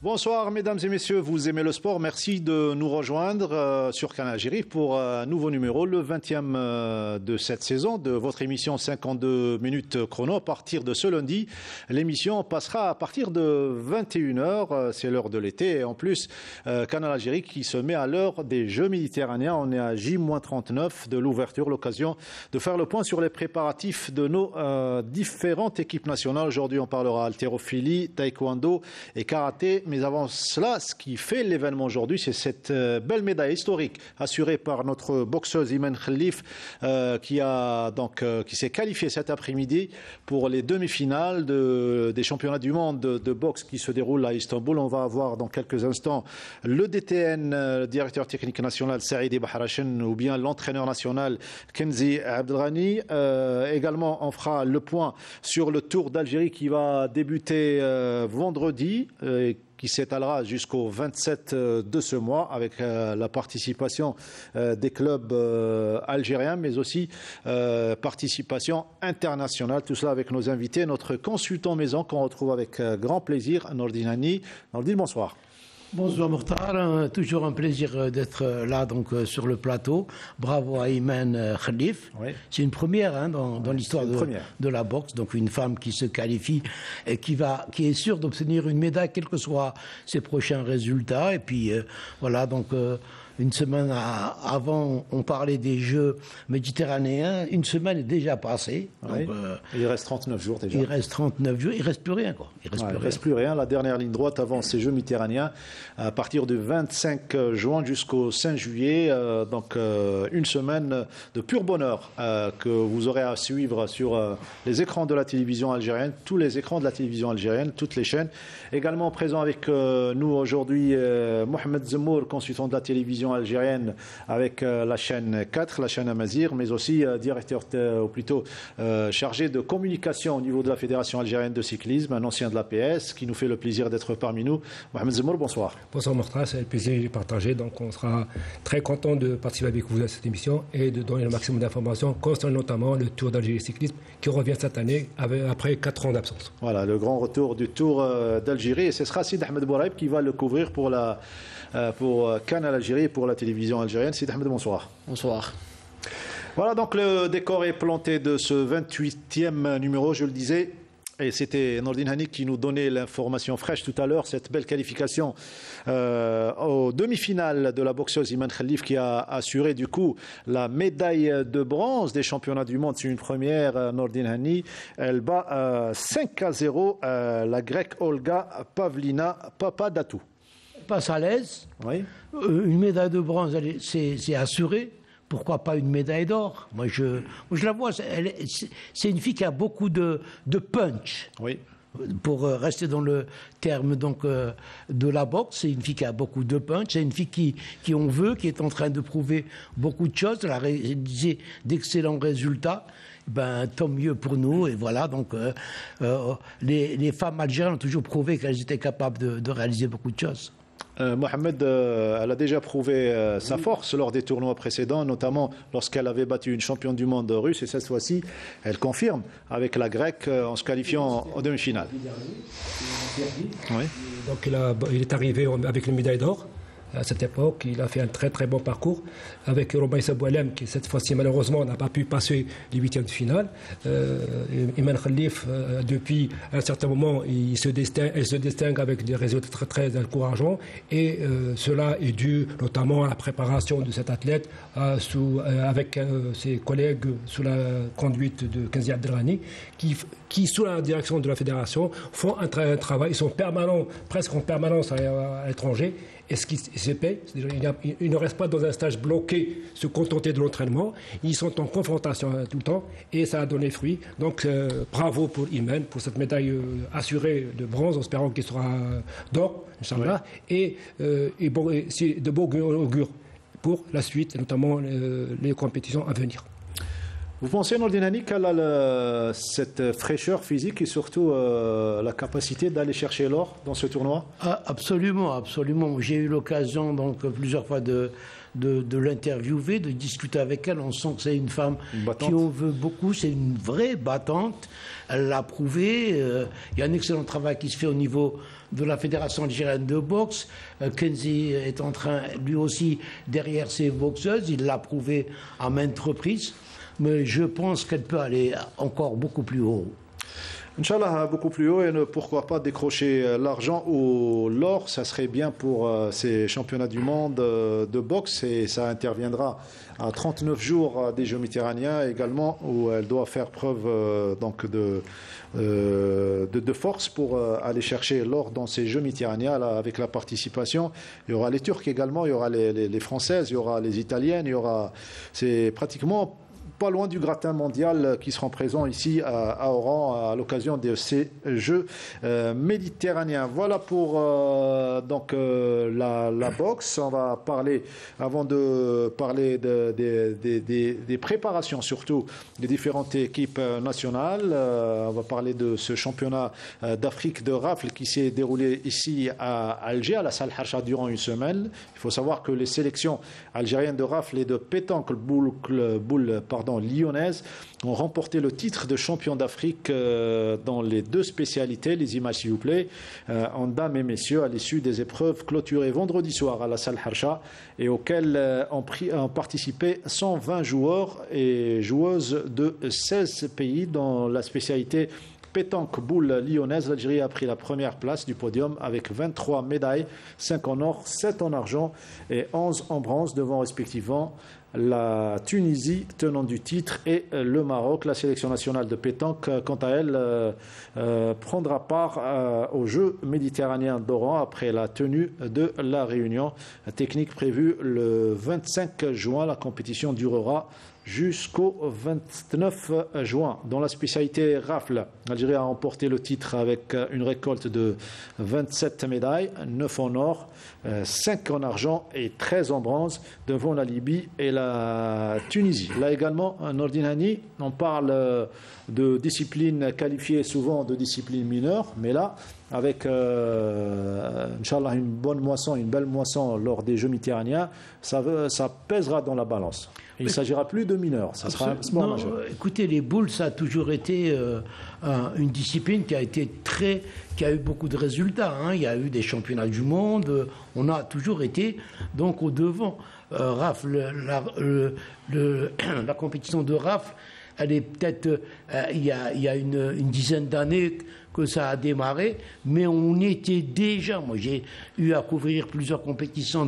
Bonsoir mesdames et messieurs, vous aimez le sport, merci de nous rejoindre sur Canal Algérie pour un nouveau numéro, le 20e de cette saison de votre émission 52 minutes chrono. À partir de ce lundi, l'émission passera à partir de 21h, c'est l'heure de l'été et en plus Canal Algérie qui se met à l'heure des Jeux méditerranéens. On est à J-39 de l'ouverture, l'occasion de faire le point sur les préparatifs de nos différentes équipes nationales. Aujourd'hui on parlera haltérophilie, taekwondo et karaté. Mais avant cela, ce qui fait l'événement aujourd'hui, c'est cette belle médaille historique assurée par notre boxeuse Imen Khalif qui s'est qualifiée cet après-midi pour les demi-finales des championnats du monde de boxe qui se déroulent à Istanbul. On va avoir dans quelques instants le DTN, le directeur technique national Saïdi Bahrachin, ou bien l'entraîneur national Kenzi Abdelghani. Également, on fera le point sur le Tour d'Algérie qui va débuter vendredi, qui s'étalera jusqu'au 27 de ce mois avec la participation des clubs algériens, mais aussi participation internationale. Tout cela avec nos invités, notre consultant maison qu'on retrouve avec grand plaisir, Nordine Hani. Nordine, bonsoir. Bonsoir Mokhtar, toujours un plaisir d'être là sur le plateau. Bravo à Imen Khalif. Oui. C'est une première dans l'histoire de la boxe, donc une femme qui se qualifie et qui est sûre d'obtenir une médaille quels que soient ses prochains résultats. Et puis voilà, donc une semaine avant, on parlait des Jeux méditerranéens. Une semaine est déjà passée. Oui. Donc, il reste 39 jours déjà. Il reste 39 jours. Il ne reste plus rien, quoi. Il reste plus rien. La dernière ligne droite avant ces Jeux méditerranéens, à partir du 25 juin jusqu'au 5 juillet. Donc, une semaine de pur bonheur que vous aurez à suivre sur les écrans de la télévision algérienne, tous les écrans de la télévision algérienne, toutes les chaînes. Également présent avec nous aujourd'hui, Mohamed Zemmour, consultant de la télévision algérienne avec la chaîne 4, la chaîne Amazir, mais aussi directeur, ou plutôt chargé de communication au niveau de la Fédération algérienne de cyclisme, un ancien de l'APS, qui nous fait le plaisir d'être parmi nous. Mohamed Zemmour, bonsoir. Bonsoir Mokhtar, c'est un plaisir partagé. Donc on sera très content de participer avec vous à cette émission et de donner le maximum d'informations concernant notamment le Tour d'Algérie cyclisme qui revient cette année après 4 ans d'absence. Voilà, le grand retour du Tour d'Algérie et ce sera Sid Ahmed Bouraïb qui va le couvrir pour Canal Algérie et pour la télévision algérienne. Sid Ahmed, bonsoir. Bonsoir. Voilà, donc le décor est planté de ce 28e numéro, je le disais. Et c'était Nordine Hani qui nous donnait l'information fraîche tout à l'heure, cette belle qualification aux demi-finales de la boxeuse Imen Khalif qui a assuré du coup la médaille de bronze des championnats du monde. C'est une première, Nordine Hani. Elle bat 5-0 la grecque Olga Pavlina Papadou. Passe à l'aise. Oui. Une médaille de bronze, c'est assuré. Pourquoi pas une médaille d'or? Moi, je la vois. C'est une fille qui a beaucoup de punch. Oui. Pour rester dans le terme de la boxe, c'est une fille qui a beaucoup de punch. C'est une fille qui on veut, qui est en train de prouver beaucoup de choses. Elle a réalisé d'excellents résultats. Ben, tant mieux pour nous. Et voilà, donc les femmes algériennes ont toujours prouvé qu'elles étaient capables de réaliser beaucoup de choses. Mohamed, elle a déjà prouvé sa force lors des tournois précédents, notamment lorsqu'elle avait battu une championne du monde russe. Et cette fois-ci, elle confirme avec la grecque en se qualifiant en demi-finale. Oui. Donc il est arrivé avec une médaille d'or. À cette époque, il a fait un très très bon parcours avec Romaïssa Boualem qui cette fois-ci malheureusement n'a pas pu passer les huitièmes de finale. Imen Khalif, depuis un certain moment, elle se distingue avec des résultats très très encourageants et cela est dû notamment à la préparation de cet athlète avec ses collègues sous la conduite de Kenzi Abdelghani qui sous la direction de la fédération font un travail, ils sont permanents, presque en permanence à l'étranger. Et ce qui se paie, ils ne restent pas dans un stage bloqué, se contenter de l'entraînement. Ils sont en confrontation tout le temps et ça a donné fruit. Donc bravo pour Imen, pour cette médaille assurée de bronze, en espérant qu'il sera d'or, Inch'Allah. Ouais. Et bon, c'est de beaux augures pour la suite, et notamment les compétitions à venir. Vous pensez, Nordine Hani, qu'elle a cette fraîcheur physique et surtout la capacité d'aller chercher l'or dans ce tournoi? Absolument, absolument. J'ai eu l'occasion donc plusieurs fois de de l'interviewer, de discuter avec elle. On sent que c'est une femme qui en veut beaucoup, c'est une vraie battante. Elle l'a prouvé. Il y a un excellent travail qui se fait au niveau de la Fédération algérienne de boxe. Kenzie est en train, lui aussi, derrière ses boxeuses. Il l'a prouvé à maintes reprises. Mais je pense qu'elle peut aller encore beaucoup plus haut. Inch'Allah, beaucoup plus haut, et pourquoi pas décrocher l'argent ou l'or. Ça serait bien pour ces championnats du monde de boxe, et ça interviendra à 39 jours des Jeux méditerranéens également, où elle doit faire preuve donc de force pour aller chercher l'or dans ces Jeux méditerranéens avec la participation. Il y aura les Turcs également, il y aura les Françaises, il y aura les Italiennes, c'est pratiquement pas loin du gratin mondial qui seront présents ici à Oran à l'occasion de ces Jeux méditerranéens. Voilà pour la boxe. On va parler, avant de parler des préparations surtout des différentes équipes nationales, on va parler de ce championnat d'Afrique de rafle qui s'est déroulé ici à Alger, à la salle Harsha, durant une semaine. Il faut savoir que les sélections algériennes de rafle et de pétanque lyonnaises ont remporté le titre de champion d'Afrique dans les deux spécialités. Les images, s'il vous plaît, en dames et messieurs, à l'issue des épreuves clôturées vendredi soir à la salle Harsha, et auxquelles ont participé 120 joueurs et joueuses de 16 pays dans la spécialité pétanque boule lyonnaise. L'Algérie a pris la première place du podium avec 23 médailles, 5 en or, 7 en argent et 11 en bronze, devant respectivement la Tunisie, tenant du titre, et le Maroc. La sélection nationale de pétanque, quant à elle, prendra part aux Jeux méditerranéens d'Oran après la tenue de la réunion technique prévue le 25 juin. La compétition durera jusqu'au 29 juin. Dans la spécialité rafle, l'Algérie a remporté le titre avec une récolte de 27 médailles, 9 en or, 5 en argent et 13 en bronze, devant la Libye et la Tunisie. Là également, Nordine Hani, on parle de disciplines qualifiées souvent de disciplines mineures, mais là, avec Inch'Allah une belle moisson lors des Jeux méditerranéens, ça pèsera dans la balance. Il ne s'agira plus de mineurs, ça sera un sport majeur. Écoutez, les boules, ça a toujours été une discipline qui a eu beaucoup de résultats. Il y a eu des championnats du monde, on a toujours été donc au devant. Rafle, la compétition de rafle, elle est peut-être, il y a une dizaine d'années que ça a démarré, mais on était déjà, moi j'ai eu à couvrir plusieurs compétitions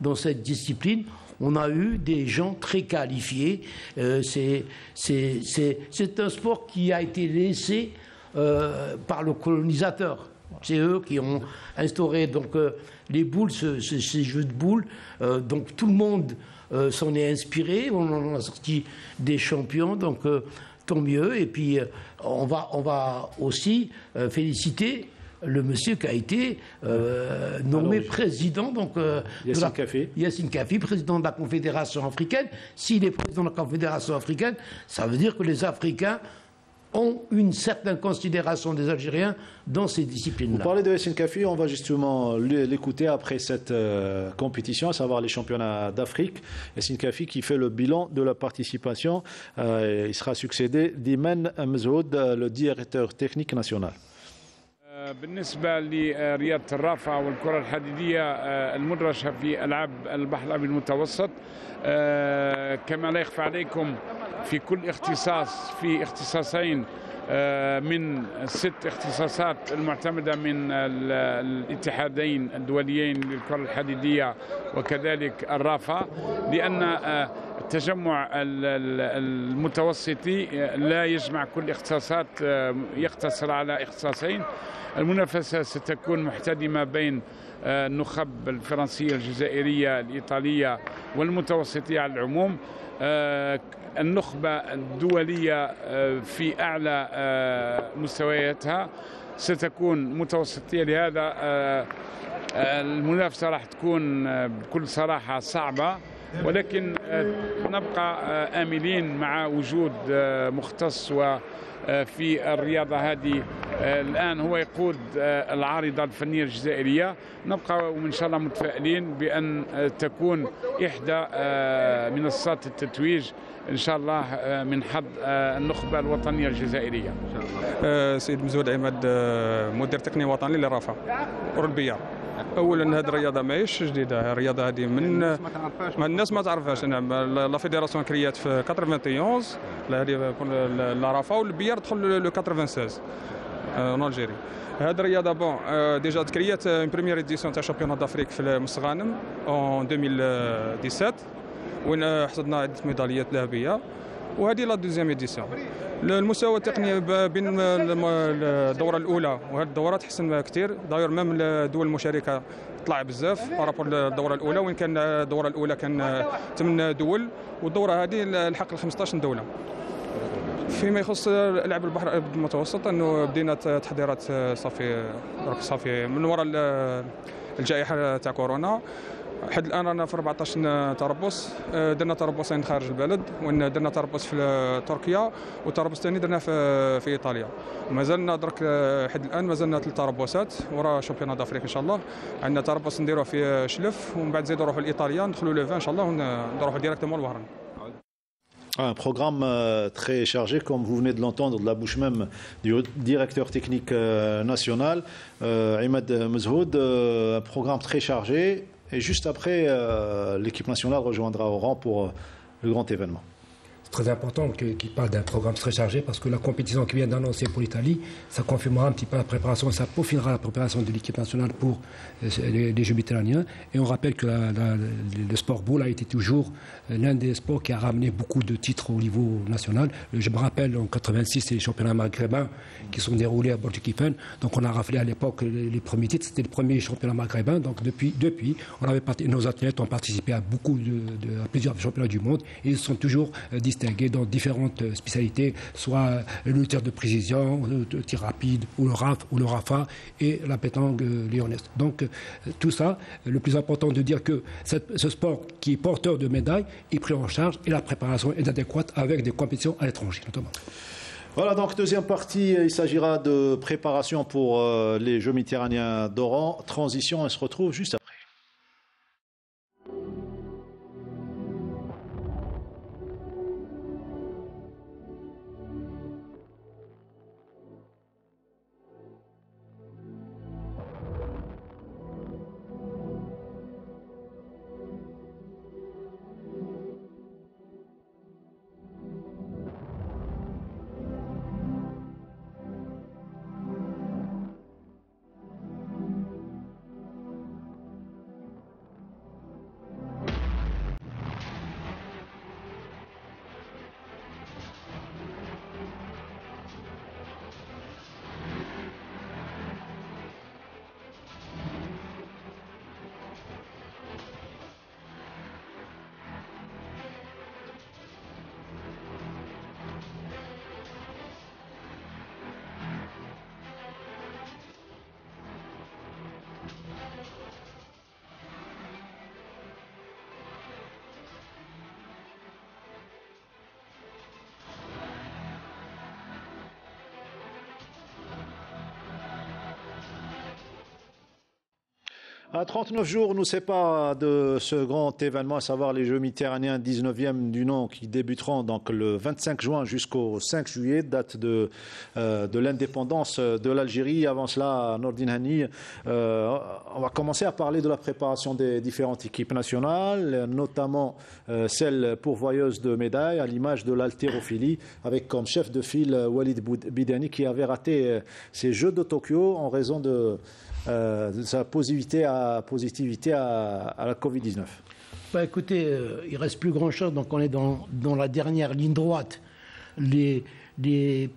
dans cette discipline. On a eu des gens très qualifiés. C'est un sport qui a été laissé par le colonisateur. C'est eux qui ont instauré les boules, ces jeux de boules. Donc tout le monde s'en est inspiré. On en a sorti des champions, donc tant mieux. Et puis on va aussi féliciter le monsieur qui a été nommé président, Yassine Khafi, président de la Confédération africaine. S'il est président de la Confédération africaine, ça veut dire que les Africains ont une certaine considération des Algériens dans ces disciplines-là. Vous parlez de Yassine Khafi, on va justement l'écouter après cette compétition, à savoir les championnats d'Afrique. Yassine Khafi qui fait le bilan de la participation. Il sera succédé d'Imen Mzoud, le directeur technique national. بالنسبة لرياضة الرافعة والكرة الحديدية المدرجة في ألعاب البحر الأبيض المتوسط، كما لا يخفى عليكم في كل اختصاص في اختصاصين من 6 اختصاصات المعتمدة من الاتحادين الدوليين للكرة الحديدية وكذلك الرافعة، لأن التجمع المتوسطي لا يجمع كل اختصاصات، يقتصر على اختصاصين. المنافسة ستكون محتدمة بين النخب الفرنسية الجزائرية الإيطالية والمتوسطية على العموم. النخبة الدولية في أعلى مستوياتها ستكون متوسطية، لهذا المنافسة راح تكون بكل صراحة صعبة، ولكن نبقى آملين مع وجود مختص في الرياضة هذه الآن هو يقود العارضة الفنية الجزائرية. نبقى وإن شاء الله متفائلين بأن تكون إحدى منصات التتويج إن شاء الله من حظ النخبة الوطنية الجزائرية. سيد مزود عماد، مدير تقني وطني للرفاه أوروبية. اولا هذه الرياضه ماهيش جديده، الرياضه هذه من الناس ما تعرفهاش. نعم، لا فيدراسيون كريات في 91 هذه لا رافا، والبيار دخل لو 96 اون الجيري. هذه الرياضه بون ديجا تكريات اون بريمير اديسيون تاع شامبيون دافريك في المستغانم اون 2017 وين حصدنا عده ميداليات ذهبيه، وهذه لا دوزيام اديسيون. المستوى التقني بين الدوره الاولى وهذه الدوره تحسن كثير، داير مام الدول المشاركه طلع بزاف بارابور للدوره الاولى، وين كان الدوره الاولى كان 8 دول والدوره هذه لحق 15 دوله. فيما يخص لعب البحر المتوسط انه بدينا تحضيرات صافي من وراء الجائحه تاع كورونا. حد الان رانا في 14 تربص، درنا تربصين خارج البلد، وان درنا تربص في تركيا وتربص ثاني درنا في ايطاليا. مازلنا درك حد الان مازلنا 3 تربصات ورا شامبيون دافريك ان شاء الله. عندنا تربص نديروه في شلف، ومن بعد نزيدو نروحوا لايطاليا ندخلوا لو 20 ان شاء الله ونروحوا ديريكتومون للبحرين. Un programme très chargé, comme vous venez de l'entendre, de la bouche même du directeur technique national, Imad Mezhoud, un programme très chargé. Et juste après, l'équipe nationale rejoindra Oran pour le grand événement. C'est très important qu'il parle d'un programme très chargé, parce que la compétition qui vient d'annoncer pour l'Italie, ça confirmera un petit peu la préparation, ça peaufinera la préparation de l'équipe nationale pour les Jeux méditerranéens. Et on rappelle que le sport boule a été toujours l'un des sports qui a ramené beaucoup de titres au niveau national. Je me rappelle en 86, c'est les championnats maghrébins qui sont déroulés à Bordeaux-Kiffen. Donc on a raflé à l'époque les premiers titres, c'était les premiers championnats maghrébins. Donc depuis nos athlètes ont participé à à plusieurs championnats du monde et ils sont toujours distingués dans différentes spécialités, soit le tir de précision, le tir rapide, ou le RAF, ou le RAFA, et la pétanque lyonnaise. Donc tout ça, le plus important de dire que ce sport qui est porteur de médailles est pris en charge et la préparation est adéquate avec des compétitions à l'étranger notamment. Voilà, donc deuxième partie, il s'agira de préparation pour les Jeux méditerranéens d'Oran. Transition, on se retrouve juste après. À 39 jours nous séparent de ce grand événement, à savoir les Jeux méditerranéens 19e du nom, qui débuteront donc le 25 juin jusqu'au 5 juillet, date de l'indépendance de l'Algérie. Avant cela, Nordine Hani, on va commencer à parler de la préparation des différentes équipes nationales, notamment celle pourvoyeuse de médailles, à l'image de l'haltérophilie, avec comme chef de file Walid Bidani, qui avait raté ces Jeux de Tokyo en raison de sa positivité à la Covid-19. Bah écoutez, il ne reste plus grand-chose, donc on est dans la dernière ligne droite. Les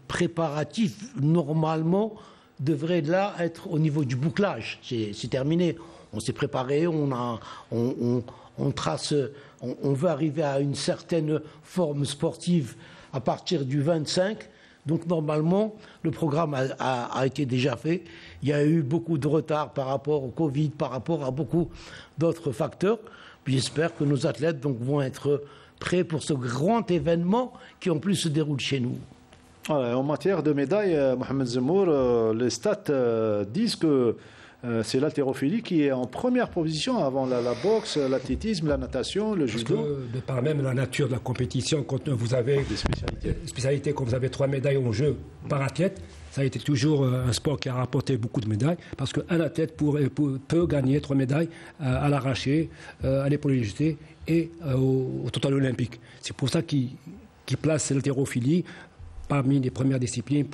préparatifs, normalement, devraient là être au niveau du bouclage. C'est terminé. On s'est préparé, on trace, on veut arriver à une certaine forme sportive à partir du 25. Donc normalement, le programme a été déjà fait. Il y a eu beaucoup de retard par rapport au Covid, par rapport à beaucoup d'autres facteurs. Puis j'espère que nos athlètes donc, vont être prêts pour ce grand événement qui en plus se déroule chez nous. En matière de médailles, Mohamed Zemour, les stats disent que c'est l'haltérophilie qui est en première position avant la boxe, l'athlétisme, la natation, le judo. Parce que de par même la nature de la compétition, quand vous avez des spécialités, quand vous avez 3 médailles en jeu par athlète, ça a été toujours un sport qui a rapporté beaucoup de médailles, parce qu'un athlète peut gagner 3 médailles à l'arraché, à l'épaule légère et au total olympique. C'est pour ça qu'il place l'haltérophilie parmi les premières disciplines.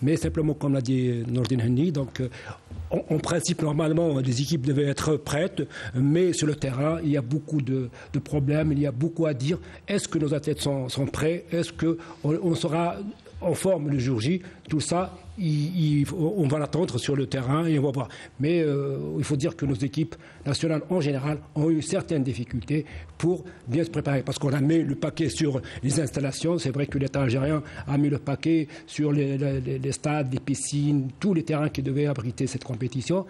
Mais simplement, comme l'a dit Nordine Henni, donc en principe, normalement, les équipes devaient être prêtes, mais sur le terrain, il y a beaucoup de problèmes, il y a beaucoup à dire. Est-ce que nos athlètes sont prêts? Est-ce qu'on sera en forme le jour J? Tout ça, on va l'attendre sur le terrain et on va voir. Mais il faut dire que nos équipes nationales en général ont eu certaines difficultés pour bien se préparer, parce qu'on a mis le paquet sur les installations. C'est vrai que l'État algérien a mis le paquet sur les stades, les piscines, tous les terrains qui devaient abriter cette compétition.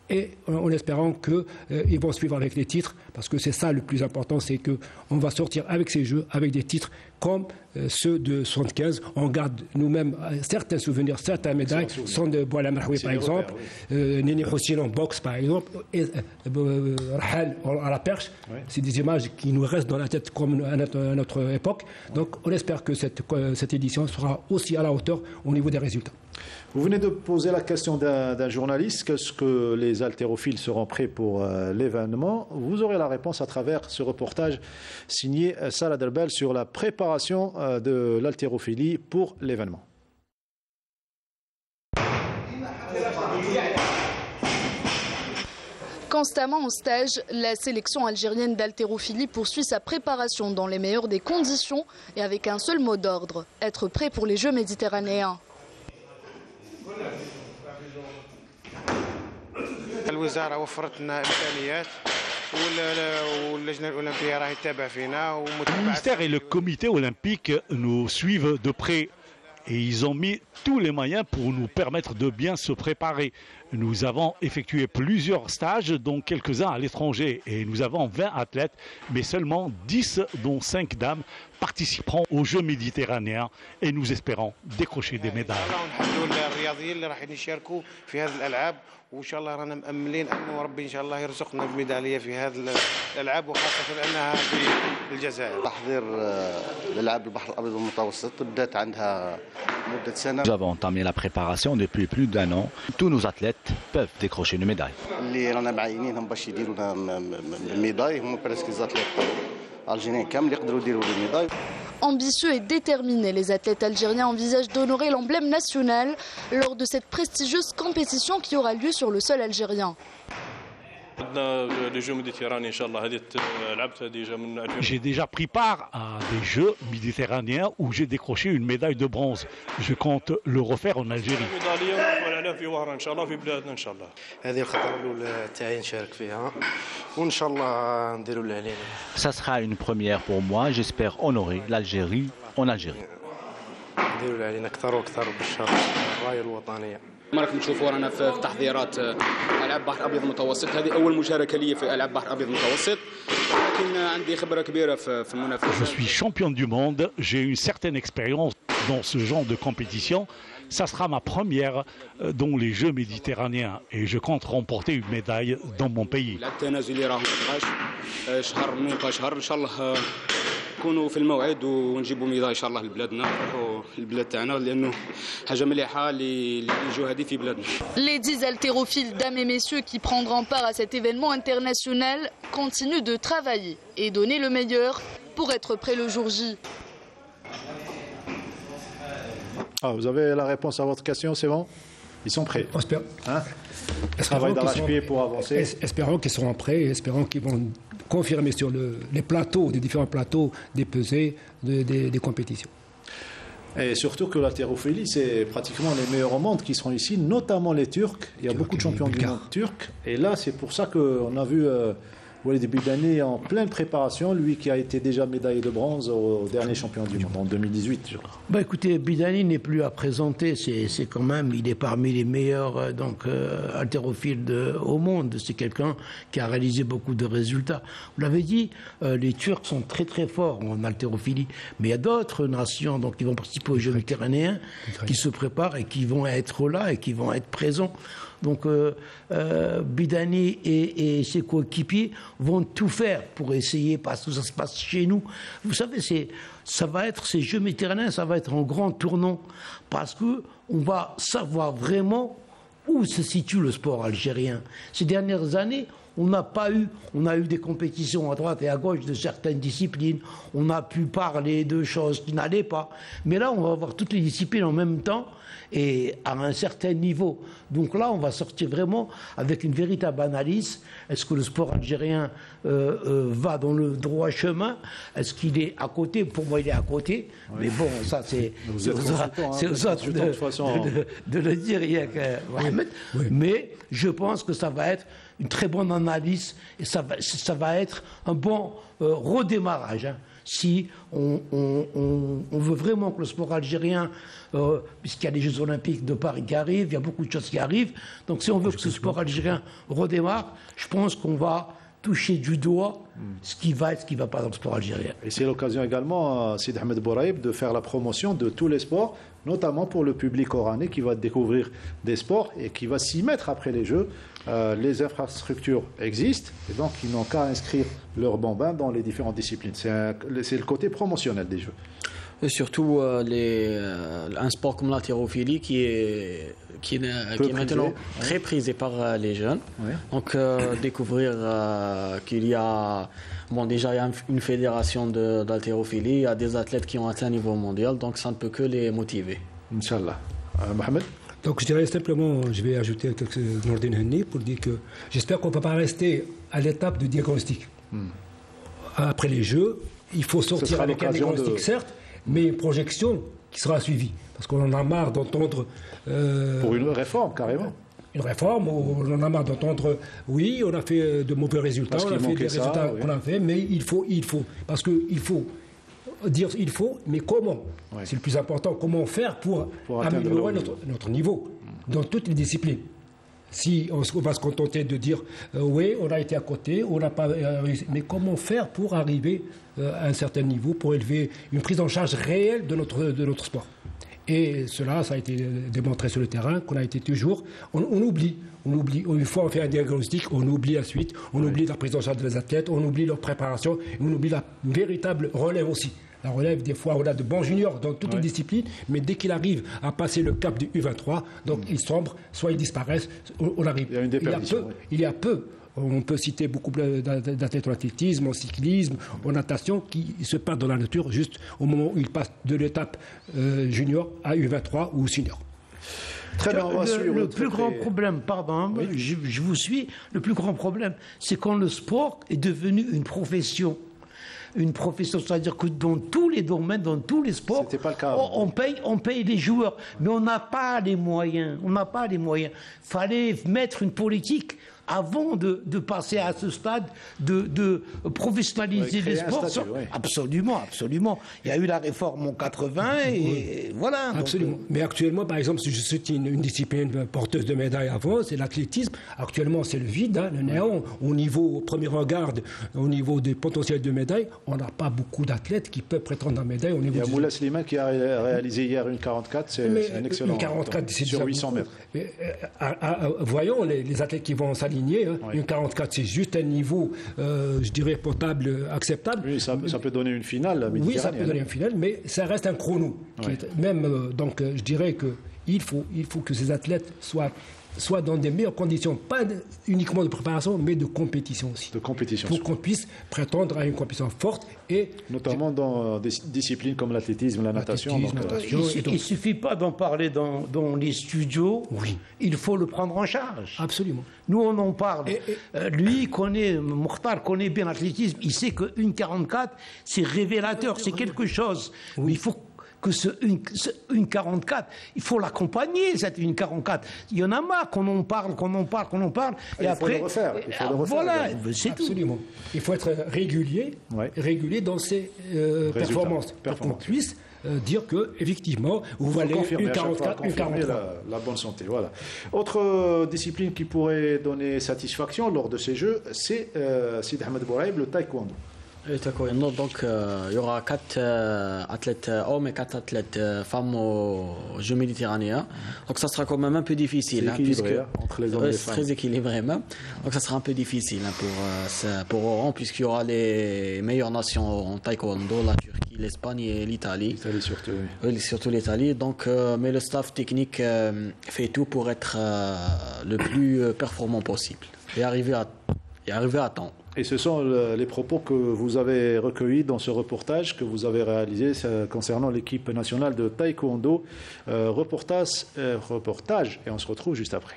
Et en espérant qu'ils vont suivre avec les titres, parce que c'est ça le plus important, c'est qu'on va sortir avec ces jeux, avec des titres comme ceux de 75. On garde nous-mêmes certains souvenirs, certaines médailles, sont de Bouala Marhoui par exemple, Nini Hossin en boxe par exemple, et Rahal à la perche. Oui. C'est des images qui nous restent dans la tête comme à notre époque. Donc on espère que cette édition sera aussi à la hauteur au niveau des résultats. Vous venez de poser la question d'un journaliste, qu'est-ce que les haltérophiles seront prêts pour l'événement? Vous aurez la réponse à travers ce reportage signé Salah Derbel sur la préparation de l'haltérophilie pour l'événement. Constamment en stage, la sélection algérienne d'haltérophilie poursuit sa préparation dans les meilleures des conditions et avec un seul mot d'ordre, être prêt pour les Jeux méditerranéens. الوزارة وفرت لنا إمكانيات واللجنة الأولمبية راهي تتابع فينا. Le ministère et le comité olympique nous suivent de près et ils ont mis tous les moyens pour nous permettre de bien se préparer. Nous avons effectué plusieurs stages, dont quelques-uns à l'étranger, et nous avons 20 athlètes, mais seulement 10, dont 5 dames, participeront aux Jeux méditerranéens et nous espérons décrocher des médailles. وان شاء الله رانا مأملين انه ربي ان شاء الله يرزقنا بميداليه في هذه الالعاب وخاصه انها في الجزائر. تحضير الالعاب البحر الابيض المتوسط بدات عندها مده سنه. Nous avons entamé la préparation depuis plus d'1 an. Tous nos athlètes peuvent décrocher une médaille. اللي رانا معينينهم باش يديروا لنا الميداي هم بريسك زاتليت algériens كامل يقدروا يديروا الميداي. Ambitieux et déterminés, les athlètes algériens envisagent d'honorer l'emblème national lors de cette prestigieuse compétition qui aura lieu sur le sol algérien. J'ai déjà pris part à des Jeux méditerranéens où j'ai décroché une médaille de bronze. Je compte le refaire en Algérie. Ça sera une première pour moi. J'espère honorer l'Algérie en Algérie. راكم تشوفوا رانا في تحضيرات العاب بحر ابيض متوسط. هذه اول مشاركه لي في العاب بحر ابيض متوسط، لكن عندي خبره كبيره في المنافسه. Je suis champion du monde, j'ai une certaine expérience dans ce genre de compétition. Ça sera ma première dans les Jeux méditerranéens et je compte remporter une médaille dans mon pays. نكونوا في الموعد ونجيبوا ميداي ان شاء الله لبلادنا البلاد تاعنا لانه حاجه مليحه اللي يجوا هذه في بلادنا. Les 10 haltérophiles dames et messieurs qui prendront part à cet événement international continuent de travailler et donner le meilleur pour être prêts le jour J. Vous avez la réponse à votre question, c'est bon? Ils sont prêts. On espère. Ils travaillent d'arrache-pied pour avancer. Espérons qu'ils seront prêts, espérons qu'ils vont confirmer sur les plateaux, des différents plateaux, des pesées, des compétitions. Et surtout que l'haltérophilie, c'est pratiquement les meilleurs au monde qui seront ici, notamment les Turcs. Il y a beaucoup de champions du monde turcs. Et là, c'est pour ça qu'on a vu Walid Bidani en pleine préparation, lui qui a été déjà médaillé de bronze au dernier champion du monde en 2018. Je crois. Bah écoutez, Bidani n'est plus à présenter, c'est quand même, il est parmi les meilleurs haltérophiles au monde. C'est quelqu'un qui a réalisé beaucoup de résultats. Vous l'avez dit, les Turcs sont très très forts en haltérophilie, mais il y a d'autres nations qui vont participer aux Jeux méditerranéens qui se préparent et qui vont être là et qui vont être présents. Donc Bidani et ses coéquipiers vont tout faire pour essayer, parce que ça se passe chez nous. Vous savez, ça va être ces Jeux méditerranéens, ça va être un grand tournant, parce que on va savoir vraiment où se situe le sport algérien. Ces dernières années, on a eu des compétitions à droite et à gauche de certaines disciplines, on a pu parler de choses qui n'allaient pas, mais là on va avoir toutes les disciplines en même temps et à un certain niveau. Donc là on va sortir vraiment avec une véritable analyse. Est-ce que le sport algérien va dans le droit chemin? Est-ce qu'il est à côté? Pour moi il est à côté, mais bon ça c'est aux autres de le dire, il y a que Mohamed. Mais je pense que ça va être une très bonne analyse et ça va être un bon redémarrage. Si on veut vraiment que le sport algérien, puisqu'il y a les Jeux Olympiques de Paris qui arrivent, il y a beaucoup de choses qui arrivent, donc si on veut que ce sport algérien redémarre, je pense qu'on va toucher du doigt ce qui va et ce qui ne va pas dans le sport algérien. Et c'est l'occasion également, Sid Ahmed Bouraïb, de faire la promotion de tous les sports, notamment pour le public oranais qui va découvrir des sports et qui va s'y mettre après les Jeux. Les infrastructures existent et donc ils n'ont qu'à inscrire leurs bambins dans les différentes disciplines. C'est le côté promotionnel des Jeux. Et surtout un sport comme l'haltérophilie qui est maintenant très prisé par les jeunes. Oui. Donc découvrir qu'il y a déjà il y a une fédération d'haltérophilie, il y a des athlètes qui ont atteint un niveau mondial, donc ça ne peut que les motiver. Inch'Allah. Mohamed? Donc je dirais simplement, je vais ajouter quelques Nordin Henni pour dire que j'espère qu'on ne va pas rester à l'étape de diagnostic. Après les Jeux, il faut sortir avec un diagnostic certes, mais une projection qui sera suivie. Parce qu'on en a marre d'entendre... pour une réforme, carrément. Une réforme, on en a marre d'entendre, oui, on a fait de mauvais résultats, on a fait des résultats qu'on a fait, mais il faut. Parce qu'il faut dire il faut, mais comment? C'est le plus important. Comment faire pour améliorer notre niveau dans toutes les disciplines? Si on va se contenter de dire oui, on a été à côté, on n'a pas réussi, mais comment faire pour arriver à un certain niveau, pour élever une prise en charge réelle de notre sport? Et cela, ça a été démontré sur le terrain, qu'on a été toujours... On oublie. Une fois on fait un diagnostic, on oublie la suite, on oublie la prise en charge des athlètes, on oublie leur préparation, on oublie la véritable relève aussi. La relève, des fois, on a de bons juniors dans toutes les disciplines, mais dès qu'il arrive à passer le cap du U23, donc ils sombrent, soit ils disparaissent, on arrive. Il y a une déperdition. Il y a peu. On peut citer beaucoup d'athlètes en athlétisme, en cyclisme, en natation, qui se perdent dans la nature juste au moment où ils passent de l'étape junior à U23 ou senior. Très bien, le plus grand problème, pardon, oui. je vous suis, le plus grand problème, c'est quand le sport est devenu une profession. Une profession, c'est-à-dire que dans tous les domaines, dans tous les sports, on paye les joueurs, mais on n'a pas les moyens. Il fallait mettre une politique avant de passer à ce stade de professionnaliser les sports. Absolument. Il y a eu la réforme en 80 et voilà. Absolument. Mais actuellement, par exemple, si je cite une discipline porteuse de médailles avant, c'est l'athlétisme. Actuellement, c'est le vide, le néant. Au premier regard, au niveau des potentiels de médailles, on n'a pas beaucoup d'athlètes qui peuvent prétendre à médaille. Il y a Moula Slimane qui a réalisé hier une 44, c'est un excellent. Une 44, c'est sur 800 mètres. Voyons les athlètes qui vont s'aligner. Une 44, c'est juste un niveau, je dirais, potable, acceptable. Oui, ça peut donner une finale. Oui, ça peut donner une finale, mais ça reste un chrono. Donc, je dirais qu'il faut que ces athlètes soient dans des meilleures conditions, pas uniquement de préparation, mais de compétition aussi. Pour qu'on puisse prétendre à une compétition forte. Notamment dans des disciplines comme l'athlétisme, la natation. Il ne suffit pas d'en parler dans les studios, il faut le prendre en charge. Absolument. Nous, on en parle. Mokhtar connaît bien l'athlétisme, il sait qu'une 44, c'est révélateur, c'est quelque chose. Mais il faut que une 44, il faut l'accompagner, cette une 44. Il y en a marre qu'on en parle, et après... Il faut le refaire. Voilà, c'est tout. Absolument. Il faut être régulier dans ses performances, pour qu'on puisse dire que effectivement vous valez une 44, une 43. La bonne santé, voilà. Autre discipline qui pourrait donner satisfaction lors de ces Jeux, c'est Sidi Ahmed Bouraïb, le taekwondo. Le taekwondo, donc il y aura 4 athlètes hommes et 4 athlètes femmes aux Jeux méditerranéens. Donc ça sera quand même un peu difficile, puisque entre les hommes et les femmes. C'est très équilibré même. Donc ça sera un peu difficile pour Oran, puisqu'il y aura les meilleures nations en taekwondo, la Turquie, l'Espagne et l'Italie. L'Italie surtout. Oui, surtout l'Italie. Donc, mais le staff technique fait tout pour être le plus performant possible et arriver à temps. Et ce sont les propos que vous avez recueillis dans ce reportage que vous avez réalisé concernant l'équipe nationale de taekwondo. Reportage, et on se retrouve juste après.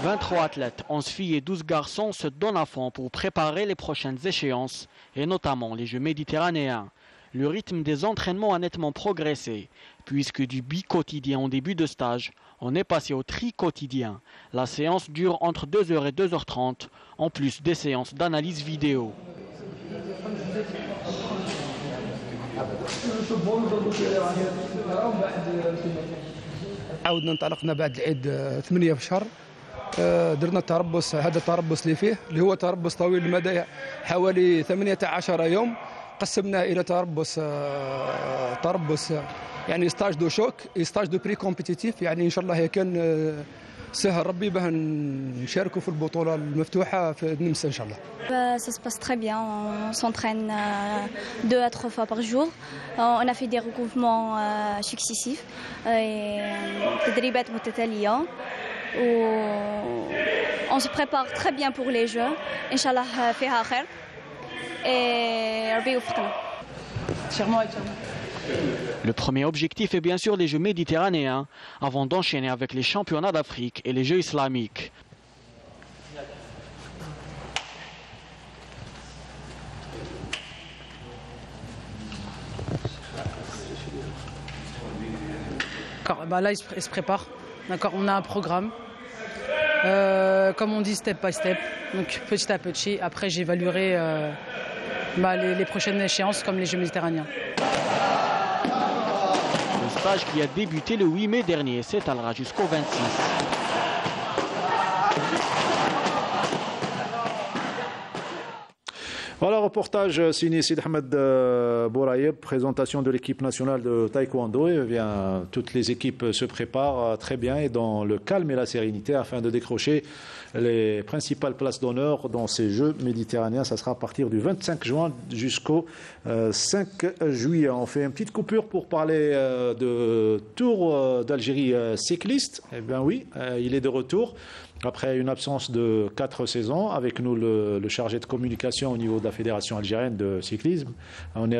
23 athlètes, 11 filles et 12 garçons se donnent à fond pour préparer les prochaines échéances, et notamment les Jeux méditerranéens. Le rythme des entraînements a nettement progressé, puisque du bi-quotidien en début de stage, on est passé au tri-quotidien. La séance dure entre 2h et 2h30, en plus des séances d'analyse vidéo. عاودنا انطلقنا بعد العيد 8 في الشهر درنا التربص هذا التربص اللي فيه اللي هو تربص طويل المدى حوالي 18 يوم قسمناه الى تربص يعني ستاج دو شوك ستاج دو بري كومبيتيتيف يعني ان شاء الله كان سهل ربي باه نشاركوا في البطوله المفتوحه في النمسا ان شاء الله. Ça se passe très bien, on s'entraîne 2 à 3 fois par jour. On a fait des regroupements successifs et تدريبات متتالية. On se prépare très bien pour les Jeux. ان شاء الله فيها خير. Et ربي يوفقنا. Le premier objectif est bien sûr les Jeux méditerranéens, avant d'enchaîner avec les championnats d'Afrique et les Jeux islamiques. Là, il se prépare. D'accord, on a un programme. Comme on dit, step by step. Donc petit à petit. Après, j'évaluerai les prochaines échéances comme les Jeux méditerranéens. Le stage qui a débuté le 8 mai dernier s'étalera jusqu'au 26. Voilà, reportage signé Sidi Ahmed Bouraïb, présentation de l'équipe nationale de taekwondo. Et bien, toutes les équipes se préparent très bien et dans le calme et la sérénité afin de décrocher les principales places d'honneur dans ces Jeux méditerranéens. Ça sera à partir du 25 juin jusqu'au 5 juillet. On fait une petite coupure pour parler de Tour d'Algérie cycliste. Eh bien oui, il est de retour. Après une absence de 4 saisons, avec nous le chargé de communication au niveau de la Fédération algérienne de cyclisme. On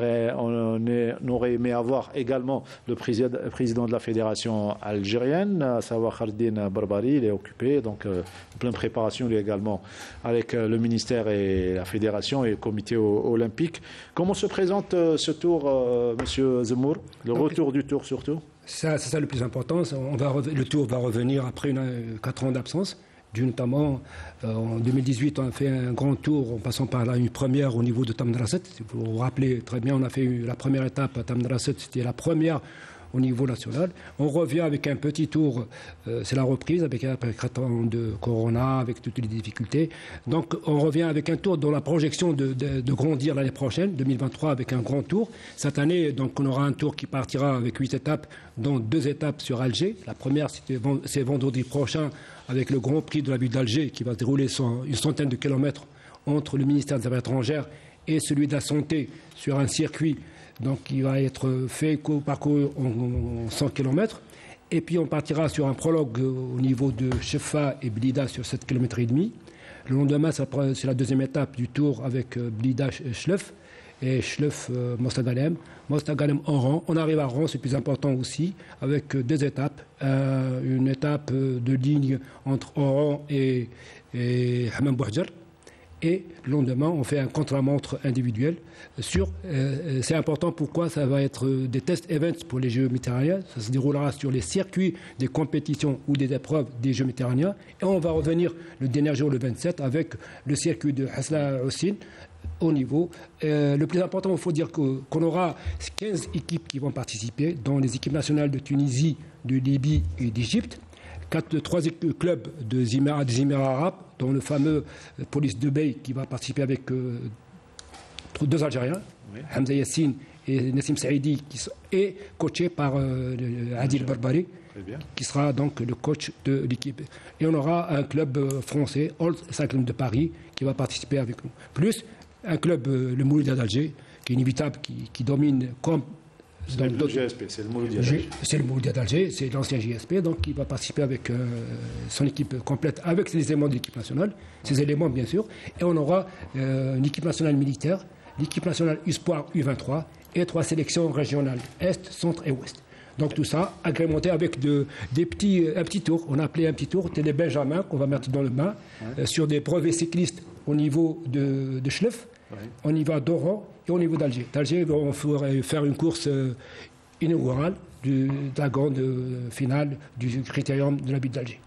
aurait aimé avoir également le président de la Fédération algérienne, à savoir Khaldine Barbari, il est occupé, donc en pleine préparation lui également avec le ministère et la Fédération et le comité olympique. Comment se présente ce tour, Monsieur Zemmour, le retour du tour surtout? C'est ça le plus important. Le tour va revenir après 4 ans d'absence. Notamment, en 2018, on a fait un grand tour en passant par là, une première au niveau de Tamraset. Si vous vous rappelez très bien, on a fait la première étape à Tamraset, c'était la première au niveau national. On revient avec un petit tour, c'est la reprise, avec 4 ans de Corona, avec toutes les difficultés. Donc on revient avec un tour dans la projection de grandir l'année prochaine, 2023, avec un grand tour. Cette année, donc, on aura un tour qui partira avec 8 étapes, dont 2 étapes sur Alger. La première, c'est vendredi prochain, avec le Grand Prix de la ville d'Alger, qui va se dérouler sur une centaine de kilomètres entre le ministère des Affaires étrangères et celui de la Santé, sur un circuit donc, qui va être fait parcours en 100 km. Et puis on partira sur un prologue au niveau de Chefa et Blida sur 7,5 km. Le lendemain, c'est la deuxième étape du tour avec Blida Chlef et Chlef Mostadalem. Mostadalem Oran. On arrive à Oran, c'est plus important aussi, avec 2 étapes. Une étape de ligne entre Oran et Hammam Bouhdjar. Et le lendemain, on fait un contre-la-montre individuel. C'est important, pourquoi ça va être des test events pour les Jeux méditerranéens. Ça se déroulera sur les circuits des compétitions ou des épreuves des Jeux méditerranéens. Et on va revenir le dernier jour, le 27, avec le circuit de Hasla Hussein au niveau. Le plus important, il faut dire qu'on aura 15 équipes qui vont participer, dont les équipes nationales de Tunisie, de Libye et d'Égypte. 3 clubs des Émirats arabes, dont le fameux Police de Bay qui va participer avec 2 Algériens, Hamza Yassine et Nassim Saïdi, et coaché par Adil Barbari, qui sera donc le coach de l'équipe. Et on aura un club français, Old Cycling de Paris, qui va participer avec nous. Plus un club, le Mouloudia d'Alger, qui est inévitable, qui domine comme... C'est le GSP, c'est le Mouloudia d'Alger. C'est le Mouloudia d'Alger, c'est l'ancien GSP, donc il va participer avec son équipe complète, avec les éléments de l'équipe nationale, ces éléments bien sûr, et on aura une équipe nationale militaire, l'équipe nationale Espoir U23 et 3 sélections régionales, Est, Centre et Ouest. Donc tout ça agrémenté avec un petit tour, on a appelé un petit tour, c'était les Benjamins qu'on va mettre dans le bain, sur des brevets cyclistes au niveau de Chlef, au niveau d'Oran et au niveau d'Alger. D'Alger, on ferait faire une course inaugurale de la grande finale du critérium de la ville d'Alger.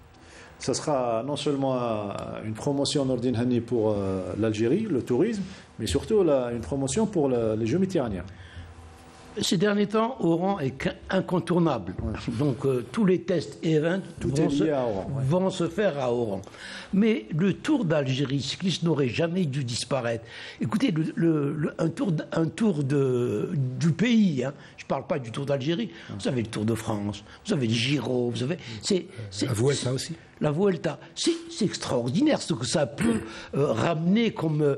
Ça sera non seulement une promotion Nordine Hani pour l'Algérie, le tourisme, mais surtout une promotion pour les Jeux méditerranéens. Ces derniers temps, Oran est incontournable. Donc tous les tests et events vont se faire à Oran. Mais le Tour d'Algérie cycliste n'aurait jamais dû disparaître. Écoutez, un tour du pays, hein. Je ne parle pas du Tour d'Algérie. Vous avez le Tour de France, vous avez les Giro, vous avez... la Vuelta aussi. La Vuelta. C'est extraordinaire ce que ça peut ramener comme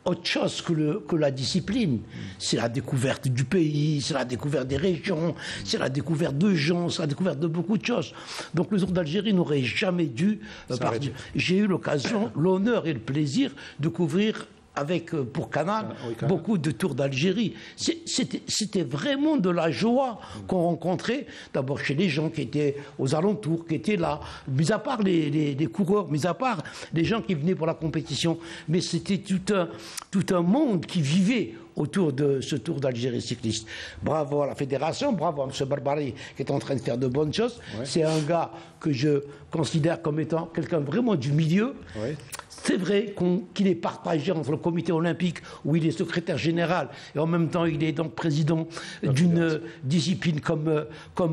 autre chose que la discipline. C'est la découverte du pays, c'est la découverte des régions, c'est la découverte de gens, c'est la découverte de beaucoup de choses. Donc le Tour d'Algérie n'aurait jamais dû partir. J'ai eu l'occasion, l'honneur et le plaisir de couvrir pour Canal, beaucoup de Tours d'Algérie. C'était vraiment de la joie qu'on rencontrait, d'abord chez les gens qui étaient aux alentours, qui étaient là, mis à part les coureurs, mis à part les gens qui venaient pour la compétition. Mais c'était tout un monde qui vivait autour de ce Tour d'Algérie cycliste. Bravo à la fédération, bravo à M. Barbari qui est en train de faire de bonnes choses. C'est un gars que je considère comme étant quelqu'un vraiment du milieu. C'est vrai qu'il est partagé entre le comité olympique, où il est secrétaire général, et en même temps il est donc président d'une discipline comme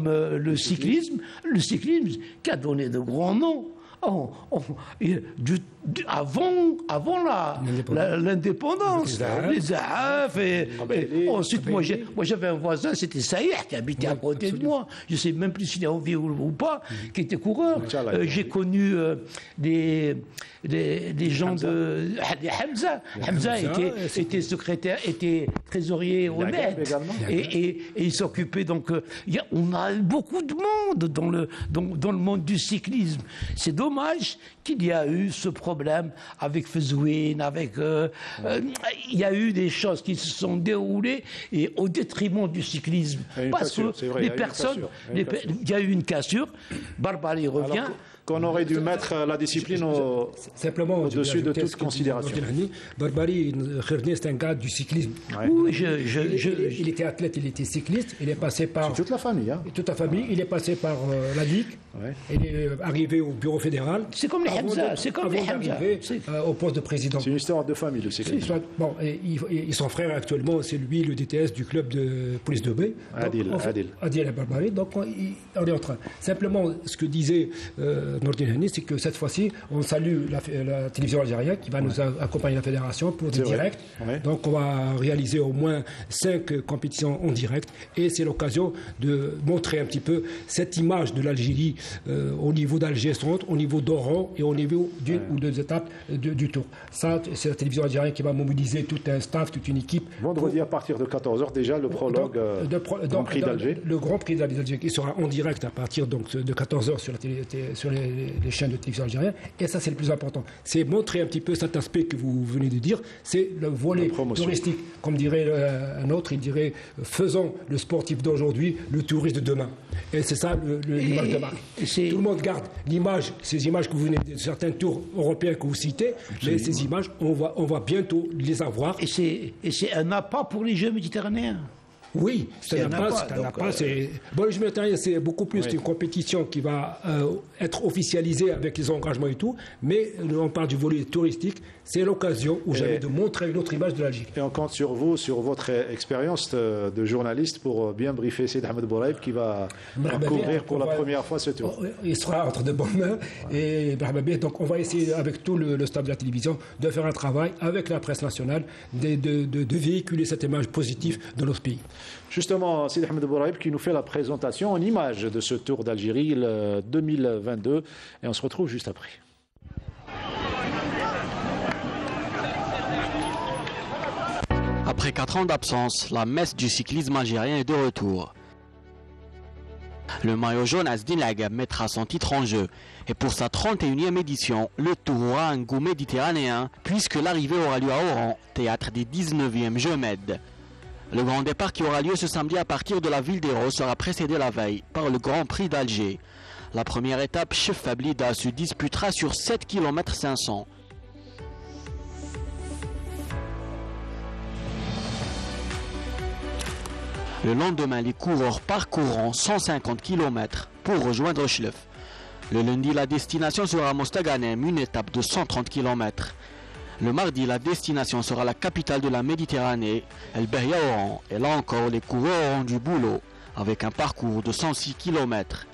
le cyclisme. Le cyclisme qui a donné de grands noms. Avant l'indépendance, les Zahaf, ensuite moi j'avais un voisin, c'était Saïr, qui habitait à côté de moi, je ne sais même plus s'il est en vie ou pas, qui était coureur. J'ai connu des gens de Hamza était secrétaire, était trésorier au net, et il s'occupait donc. On a beaucoup de monde dans le monde du cyclisme. C'est dommage qu'il y a eu ce problème avec Fezouine, il y a eu des choses qui se sont déroulées et au détriment du cyclisme. Parce que les personnes, il y a eu une cassure. Barbari revient. Qu'on aurait dû mettre la discipline au-dessus de toute considération. Barbari, c'est un gars du cyclisme. Oui, il était athlète, il était cycliste, il est passé par... toute la famille. Hein. Toute la famille, il est passé par la Ligue, il est arrivé au bureau fédéral. C'est comme les Hamza, au poste de président. C'est une histoire de famille, le cyclisme. Bon, et son frère actuellement, c'est lui le DTS du club de police de Bay. Adil Barbari, donc on est en train. Simplement, ce que disait... Nordine Hani, c'est que cette fois-ci, on salue la télévision algérienne qui va nous accompagner la fédération pour des directs. Donc on va réaliser au moins 5 compétitions en direct et c'est l'occasion de montrer un petit peu cette image de l'Algérie au niveau d'Alger Centre, au niveau d'Oran et au niveau d'une ou deux étapes du Tour. Ça, c'est la télévision algérienne qui va mobiliser tout un staff, toute une équipe. Vendredi à partir de 14h déjà le prologue Grand Prix d'Alger. Le Grand Prix d'Alger qui sera en direct à partir donc, de 14h sur les chaînes de télévision algériennes. Et ça, c'est le plus important. C'est montrer un petit peu cet aspect que vous venez de dire. C'est le volet touristique. Comme dirait un autre, il dirait faisons le sportif d'aujourd'hui le touriste de demain. Et c'est ça l'image de marque. Tout le monde garde l'image, ces images que vous venez de certains tours européens que vous citez, mais ces images, on va bientôt les avoir. Et c'est un appât pour les Jeux méditerranéens. Oui, c'est un appât. Bon, les Jeux méditerranéens, c'est beaucoup plus une compétition qui va être officialisée avec les engagements et tout, mais on parle du volet touristique, c'est l'occasion ou jamais de montrer une autre image de l'Algérie. Et on compte sur vous, sur votre expérience de journaliste pour bien briefer Sidi Ahmed Bouraïb qui va couvrir pour la première fois ce tour. Il sera entre de bonnes mains et donc on va essayer avec tout le staff de la télévision de faire un travail avec la presse nationale, de véhiculer cette image positive de notre pays. Justement, Sidi Ahmed Bouraïb qui nous fait la présentation en images de ce Tour d'Algérie 2022 et on se retrouve juste après. Après 4 ans d'absence, la messe du cyclisme algérien est de retour. Le maillot jaune Azdin Lagab mettra son titre en jeu. Et pour sa 31e édition, le Tour aura un goût méditerranéen puisque l'arrivée aura lieu à Oran, théâtre des 19e Jeux Med. Le grand départ qui aura lieu ce samedi à partir de la ville d'Hérault sera précédé la veille par le Grand Prix d'Alger. La première étape, Chef Blida, se disputera sur 7 km 500. Le lendemain, les coureurs parcourront 150 km pour rejoindre Chlef. Le lundi, la destination sera Mostaganem, une étape de 130 km. Le mardi, la destination sera la capitale de la Méditerranée, El Behia Oran. Et là encore, les coureurs auront du boulot, avec un parcours de 106 km.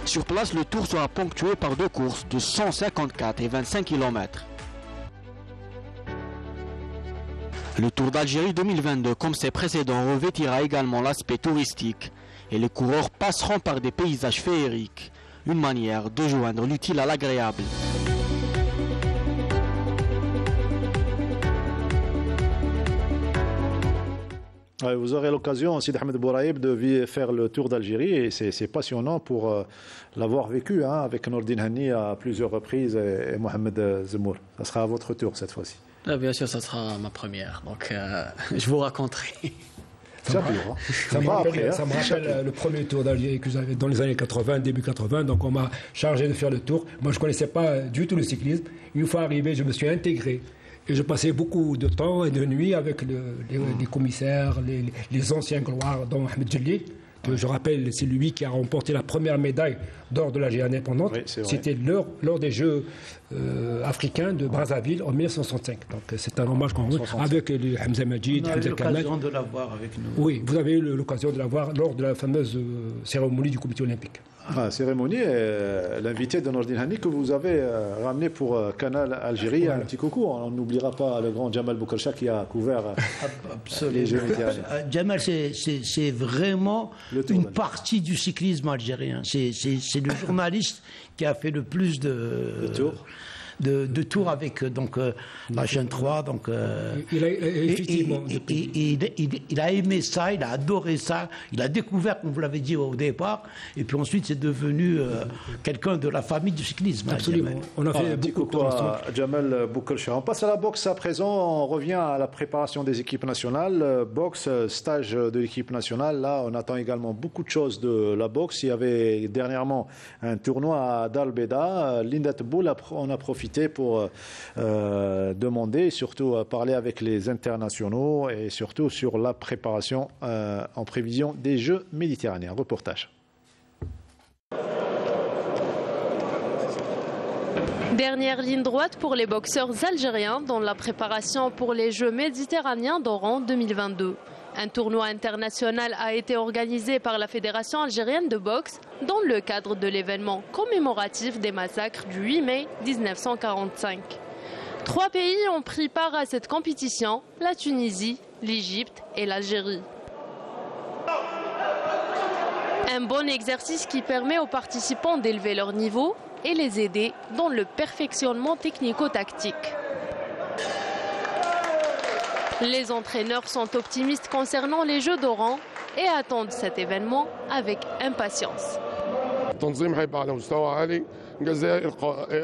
Sur place, le tour sera ponctué par 2 courses de 154 et 25 km. Le Tour d'Algérie 2022, comme ses précédents, revêtira également l'aspect touristique et les coureurs passeront par des paysages féeriques, une manière de joindre l'utile à l'agréable. Vous aurez l'occasion, Sidi Ahmed Bouraïb, de faire le Tour d'Algérie et c'est passionnant pour l'avoir vécu avec Nordine Hani à plusieurs reprises et Mohamed Zemour. Ça sera à votre tour cette fois-ci. Là, bien sûr, ça sera ma première, donc je vous raconterai. Ça me rappelle le premier Tour d'Algérie que j'avais dans les années 80, début 80, donc on m'a chargé de faire le tour. Moi, je ne connaissais pas du tout le cyclisme. Une fois arrivé, je me suis intégré. Et je passais beaucoup de temps et de nuits avec les commissaires, les anciens gloires, dont Ahmed Djelil, que je rappelle, c'est lui qui a remporté la première médaille d'or de l'Algérie indépendante. Oui, c'était lors des Jeux africains de Brazzaville en 1965. Donc c'est un hommage qu'on rend avec Hamza Majid, Hamza Kamal. On a eu l'occasion de l'avoir avec nous. Oui, vous avez eu l'occasion de l'avoir lors de la fameuse cérémonie du comité olympique. Cérémonie, l'invité de Nordine Hani que vous avez ramené pour Canal Algérie. Un petit coucou, on n'oubliera pas le grand Jamal Boukalcha qui a couvert les Jeux méditerranéens. Jamal, c'est vraiment une partie du cyclisme algérien. C'est le journaliste qui a fait le plus de tours avec la chaîne 3. Donc, il a aimé ça, il a adoré ça, il a découvert, comme vous l'avez dit au départ, et puis ensuite c'est devenu quelqu'un de la famille du cyclisme. Absolument. On a fait un petit coucou à Jamal Boukalcha. On passe à la boxe à présent, on revient à la préparation des équipes nationales. Boxe, stage de l'équipe nationale, là on attend également beaucoup de choses de la boxe. Il y avait dernièrement un tournoi à Dar el-Beda. Linda Teboul, on a profité pour demander, surtout parler avec les internationaux et surtout sur la préparation en prévision des Jeux méditerranéens. Reportage. Dernière ligne droite pour les boxeurs algériens dans la préparation pour les Jeux méditerranéens d'Oran 2022. Un tournoi international a été organisé par la Fédération algérienne de boxe dans le cadre de l'événement commémoratif des massacres du 8 mai 1945. 3 pays ont pris part à cette compétition, la Tunisie, l'Égypte et l'Algérie. Un bon exercice qui permet aux participants d'élever leur niveau et les aider dans le perfectionnement technico-tactique. Les entraîneurs sont optimistes concernant les Jeux d'Oran et attendent cet événement avec impatience. التنظيم هيبقى على مستوى عالي، الجزائر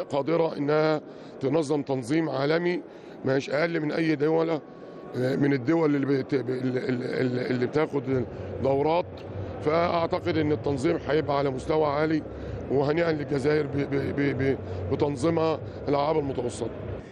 قادرة انها تنظم تنظيم عالمي مش اقل من اي دولة من الدول اللي بتاخد دورات، فاعتقد ان التنظيم هيبقى على مستوى عالي، وهنيئا للجزائر بتنظيمها الالعاب المتوسطه.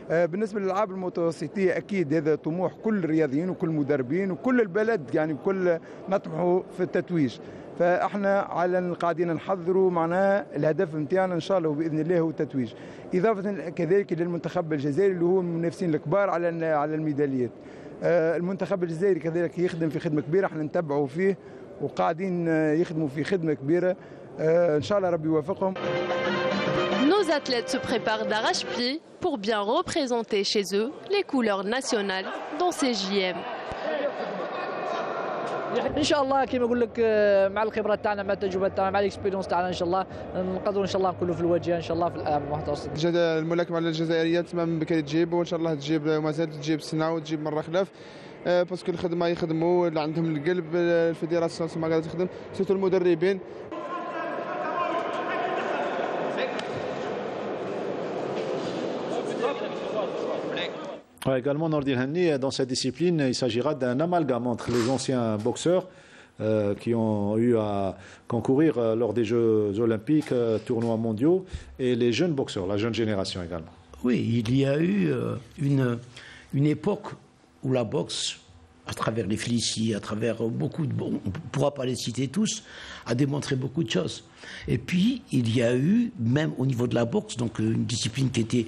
بالنسبه للالعاب المتوسطيه اكيد هذا طموح كل الرياضيين وكل المدربين وكل البلد، يعني كل نطمحوا في التتويج. فاحنا على قاعدين نحضروا معناها الهدف نتاعنا ان شاء الله باذن الله هو التتويج، اضافه كذلك للمنتخب الجزائري اللي هو من المنافسين الكبار على الميداليات. المنتخب الجزائري كذلك يخدم في خدمه كبيره، احنا نتبعوا فيه وقاعدين يخدموا في خدمه كبيره، ان شاء الله ربي يوفقهم. Nos athlètes se préparent d'arrache-pied pour bien représenter chez eux les couleurs nationales dans ces JM. ان شاء الله كما نقول لك مع الخبرات تاعنا، مع التجربه تاعنا، مع الاكسبيرينس تاعنا، ان شاء الله نقدروا ان شاء الله نكونوا في الواجهه ان شاء الله في الالعاب المتوسطه. الملاكمه على الجزائريه تمام بكري تجيب، وان شاء الله تجيب مازال تجيب سنه وتجيب مره خلاف، باسكو الخدمه يخدموا اللي عندهم القلب، الفيدراسيون ما قاعده تخدم، سيرتو المدربين. Également, Nordin Hanni, dans cette discipline, il s'agira d'un amalgame entre les anciens boxeurs qui ont eu à concourir lors des Jeux olympiques, tournois mondiaux, et les jeunes boxeurs, la jeune génération également. Oui, il y a eu une époque où la boxe, à travers les Félicie, à travers beaucoup de... On ne pourra pas les citer tous, a démontré beaucoup de choses. Et puis, il y a eu, même au niveau de la boxe, donc une discipline qui était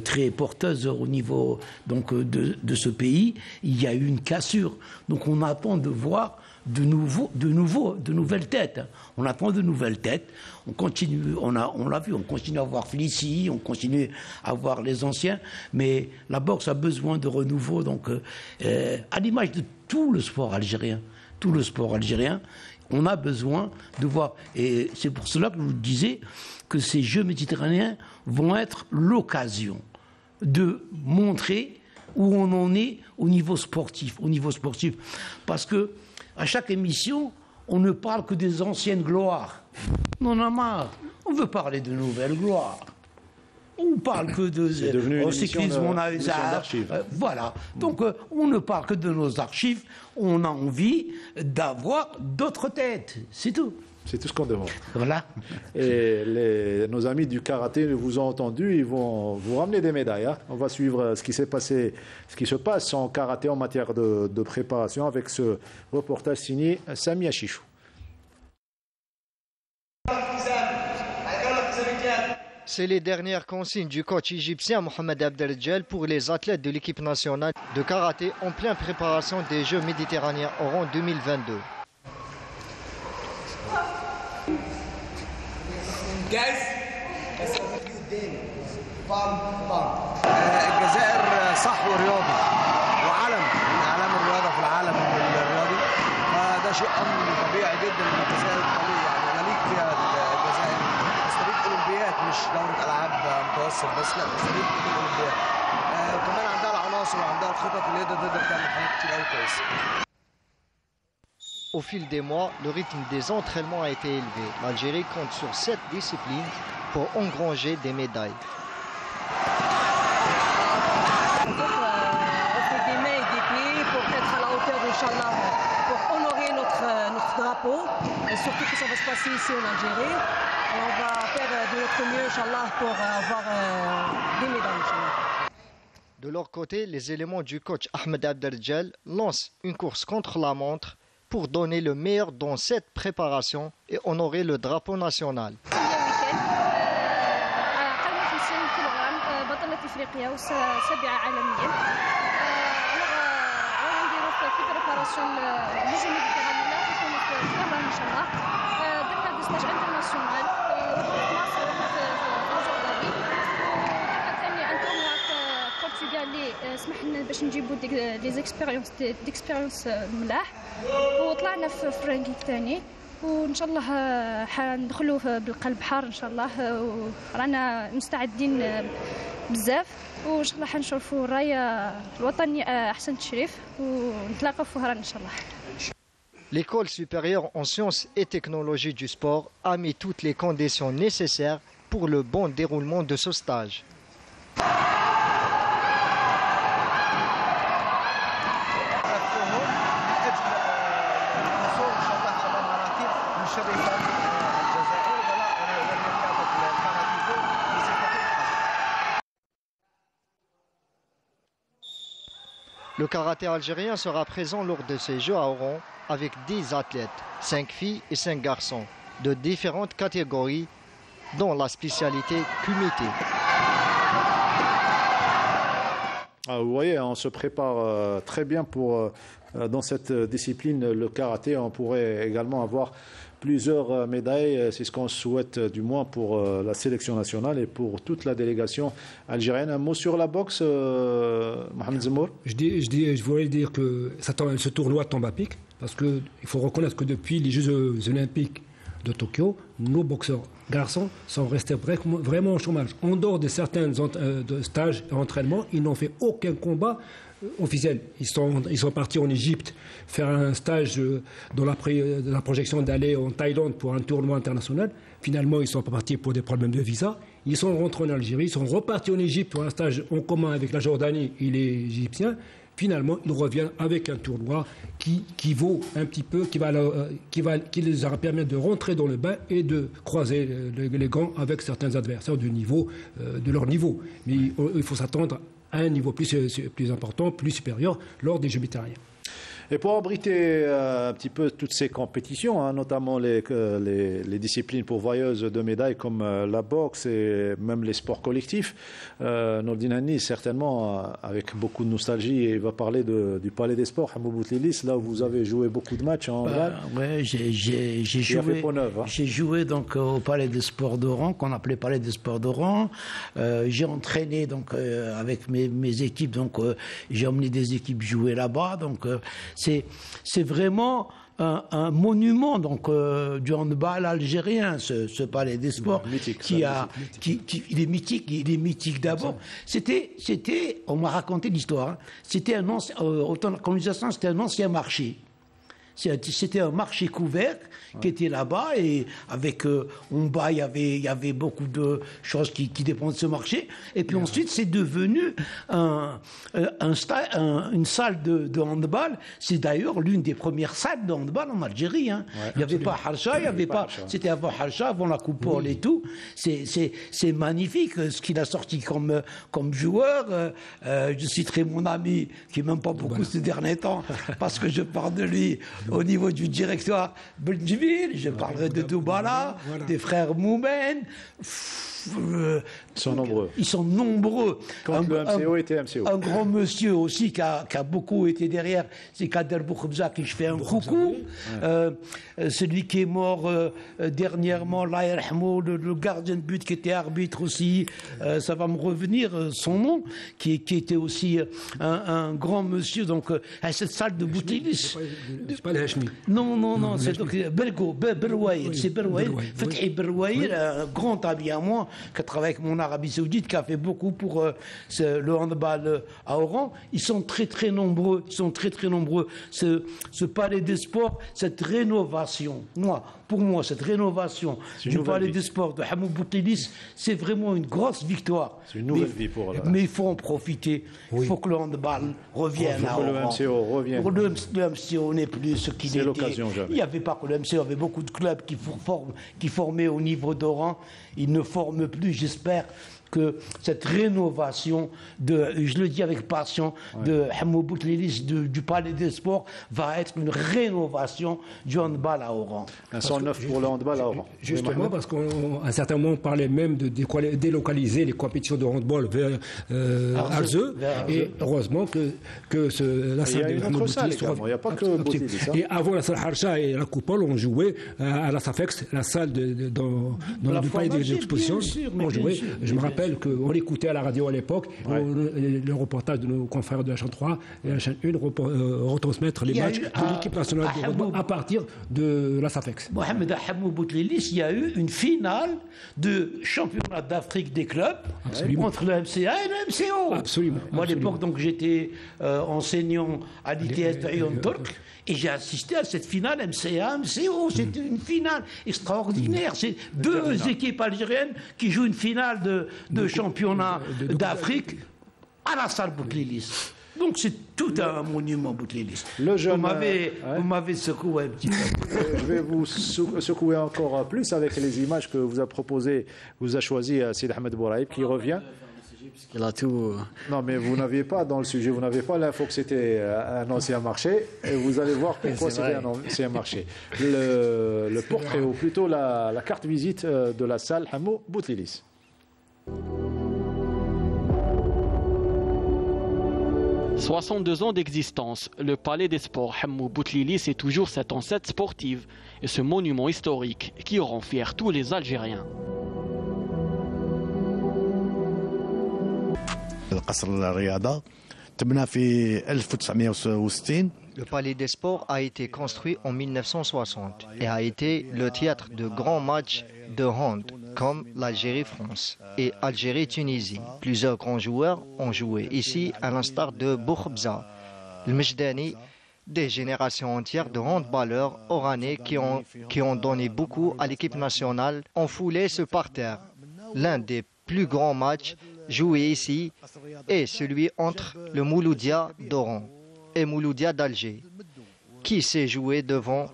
très porteuse au niveau donc, de ce pays, il y a eu une cassure. Donc on attend de voir de nouvelles têtes. On attend de nouvelles têtes. On continue, on l'a vu, on continue à voir Félicie, on continue à voir les anciens, mais la boxe a besoin de renouveau, donc à l'image de tout le sport algérien. Tout le sport algérien, on a besoin de voir. Et c'est pour cela que je vous disais que ces Jeux méditerranéens vont être l'occasion de montrer où on en est au niveau sportif. Parce que à chaque émission, on ne parle que des anciennes gloires. On en a marre. On veut parler de nouvelles gloires. On parle que de cyclisme, on a voilà. Donc on ne parle que de nos archives. On a envie d'avoir d'autres têtes. C'est tout. C'est tout ce qu'on demande. Voilà. Et nos amis du karaté vous ont entendu, ils vont vous ramener des médailles. Hein. On va suivre ce qui se passe en karaté en matière de préparation avec ce reportage signé Sami Achichou. C'est les dernières consignes du coach égyptien Mohamed Abdeljedjel pour les athlètes de l'équipe nationale de karaté en pleine préparation des Jeux méditerranéens Oran 2022. الجزائر صحو رياضي وعلم من اعلام الرياضه في العالم الرياضي، فده شيء امر طبيعي جدا ان الجزائر يعني مليك فيها الجزائر تستفيد اولمبيات، مش دوره العاب متوسط بس، لا تستفيد اولمبيات. وكمان عندها العناصر وعندها الخطط اللي تقدر تعمل حاجات كتير قوي كويسه. Au fil des mois, le rythme des entraînements a été élevé. L'Algérie compte sur cette discipline pour engranger des médailles. On fait des mains et des pieds pour être à la hauteur d'Inch'Allah, pour honorer notre drapeau, et surtout que ça va se passer ici en Algérie. Et on va faire de notre mieux, Inch'Allah, pour avoir des médailles, Inch'Allah. De leur côté, les éléments du coach Ahmed Abdeljedjel lancent une course contre la montre pour donner le meilleur dans cette préparation et honorer le drapeau national. افريقيا وسابعه عالميا. رانا نديرو في بريباراسيون الجو ميديتيراني تكون في الرهن ان شاء الله. درنا دي ستاج انترناسيونال مصر في الجزائر، ودرنا ثاني ان تورنوا في البرتغالي سمح لنا باش نجيبو دي زيكسبيريونس ملاح، وطلعنا في فرانكينغ ثاني، وان شاء الله حندخلوا بالقلب حار ان شاء الله، ورانا مستعدين بزاف، وان شاء الله حنشوفوا الرايه الوطني احسن تشريف، ونتلاقاو في وهران ان شاء الله. L'école supérieure en sciences et technologies du sport a mis toutes les conditions nécessaires pour le bon déroulement de ce stage. Le karaté algérien sera présent lors de ces Jeux à Oran avec 10 athlètes, 5 filles et 5 garçons, de différentes catégories, dont la spécialité kumité. Vous voyez, on se prépare très bien pour, dans cette discipline, le karaté. On pourrait également avoir plusieurs médailles. C'est ce qu'on souhaite du moins pour la sélection nationale et pour toute la délégation algérienne. Un mot sur la boxe, Mohamed Zemour? Je voulais dire que ce tournoi tombe à pic, parce qu'il faut reconnaître que depuis les Jeux olympiques de Tokyo, nos boxeurs garçons sont restés vraiment au chômage. En dehors de certains stages et entraînements, ils n'ont fait aucun combat officiel. Ils sont partis en Égypte faire un stage dans la projection d'aller en Thaïlande pour un tournoi international. Finalement, ils sont partis pour des problèmes de visa. Ils sont rentrés en Algérie, ils sont repartis en Égypte pour un stage en commun avec la Jordanie et les Égyptiens. Finalement, ils reviennent avec un tournoi qui vaut un petit peu, qui les aura permis de rentrer dans le bain et de croiser les gants avec certains adversaires de leur niveau. Mais il faut s'attendre à un niveau plus important, plus supérieur lors des Jeux méditerranéens. Et pour abriter un petit peu toutes ces compétitions, notamment les disciplines pourvoyeuses de médailles comme la boxe et même les sports collectifs, Nordine Hanni, certainement, avec beaucoup de nostalgie, il va parler du Palais des Sports, Hamou Boutlilis, là où vous avez joué beaucoup de matchs en handball. Oui, j'ai joué donc au Palais des Sports d'Oran, qu'on appelait Palais des Sports d'Oran. J'ai entraîné donc, avec mes équipes, donc j'ai emmené des équipes jouer là-bas. Donc, c'est vraiment un monument donc, du handball algérien, ce Palais des Sports, mythique, il est mythique d'abord. C'était, on m'a raconté l'histoire, c'était au temps de la colonisation, c'était un ancien marché. C'était un marché couvert qui était là-bas et avec Omba, il y avait beaucoup de choses qui dépendent de ce marché. Et puis ensuite, c'est devenu une salle de handball. C'est d'ailleurs l'une des premières salles de handball en Algérie. Hein. Il n'y avait pas Harsha, c'était avant Harsha, avant la coupole et tout. C'est magnifique ce qu'il a sorti comme joueur. Je citerai mon ami, qui m'aime pas beaucoup ces derniers temps, parce que je parle de lui au niveau du directoire Beljvil, je parlerai de Doubala, des frères Moumen. Ils sont nombreux. Quand le MCO était MCO. Un grand monsieur aussi qui a beaucoup été derrière, c'est Kader Boukhbza, qui je fais un coucou. Celui qui est mort dernièrement, le gardien de but qui était arbitre aussi, ça va me revenir, son nom, qui était aussi un grand monsieur, donc à cette salle de Boutlilis. C'est pas les Hachmi. Non, c'est donc Berouaïr, c'est Berouaïr, Fethi Berouaïr, un grand ami à moi, qui travaille avec mon Arabie Saoudite, qui a fait beaucoup pour le handball à Oran. Ils sont très très nombreux. Ce palais des sports, cette rénovation, pour moi, cette rénovation du palais des sports de Hamou Boutlilis, c'est vraiment une grosse victoire. C'est une nouvelle vie pour là. Mais il faut en profiter. Il faut que le handball revienne à Oran. Le MCO revienne. Le MCO n'est plus ce qu'il était. C'est l'occasion jamais. Il n'y avait pas que le MCO, il y avait beaucoup de clubs qui formaient au niveau d'Oran. Ils ne forment plus, j'espère que cette rénovation, je le dis avec passion, de Hamou Boutlilis, du Palais des Sports, va être une rénovation du handball à Oran. Un 109 pour le handball à Oran. Justement, parce qu'à un certain moment, on parlait même de délocaliser les compétitions de handball vers Alzeux. Et heureusement que la salle de Hamou Boutlilis il n'y a pas que Boutlilis. Et avant la salle Harsha et la coupole, on jouait à la Safex, la salle dans le palais des expositions. On jouait, je me rappelle qu'on écoutait à la radio à l'époque, le reportage de nos confrères de la chaîne 3 et la chaîne 1 retransmettre les matchs de l'équipe nationale de handball à partir de la Safex. Mohamed Hamou Boutlilis, il y a eu une finale de championnat d'Afrique des clubs entre le MCA et le MCO. Absolument. Moi, à l'époque, donc, j'étais enseignant à l'ITS de Ayon Turk. Et j'ai assisté à cette finale MCA-MCO. C'était une finale extraordinaire. C'est deux équipes algériennes qui jouent une finale de championnat d'Afrique à la salle Boutlilis. Donc c'est tout un monument Boutlilis. Vous m'avez secoué un petit peu. Je vais vous secouer encore plus avec les images que vous a choisi Sid Ahmed Bouraïb qui revient. Il a tout. Non, mais vous n'aviez pas dans le sujet, vous n'avez pas l'info que c'était un ancien marché, et vous allez voir pourquoi c'était un ancien marché. Le portrait, ou plutôt la carte visite de la salle Hamou Boutlilis. « 62 ans d'existence, le Palais des Sports Hamou Boutlilis est toujours cette enceinte sportive et ce monument historique qui rend fiers tous les Algériens. Le Palais des Sports a été construit en 1960 et a été le théâtre de grands matchs de hand comme l'Algérie-France et Algérie-Tunisie. Plusieurs grands joueurs ont joué ici à l'instar de Boukhbza, le Mejdani, des générations entières de handballeurs oranais qui ont donné beaucoup à l'équipe nationale ont foulé ce parterre. L'un des plus grands matchs joués ici est celui entre le Mouloudia d'Oran et Mouloudia d'Alger, qui s'est joué devant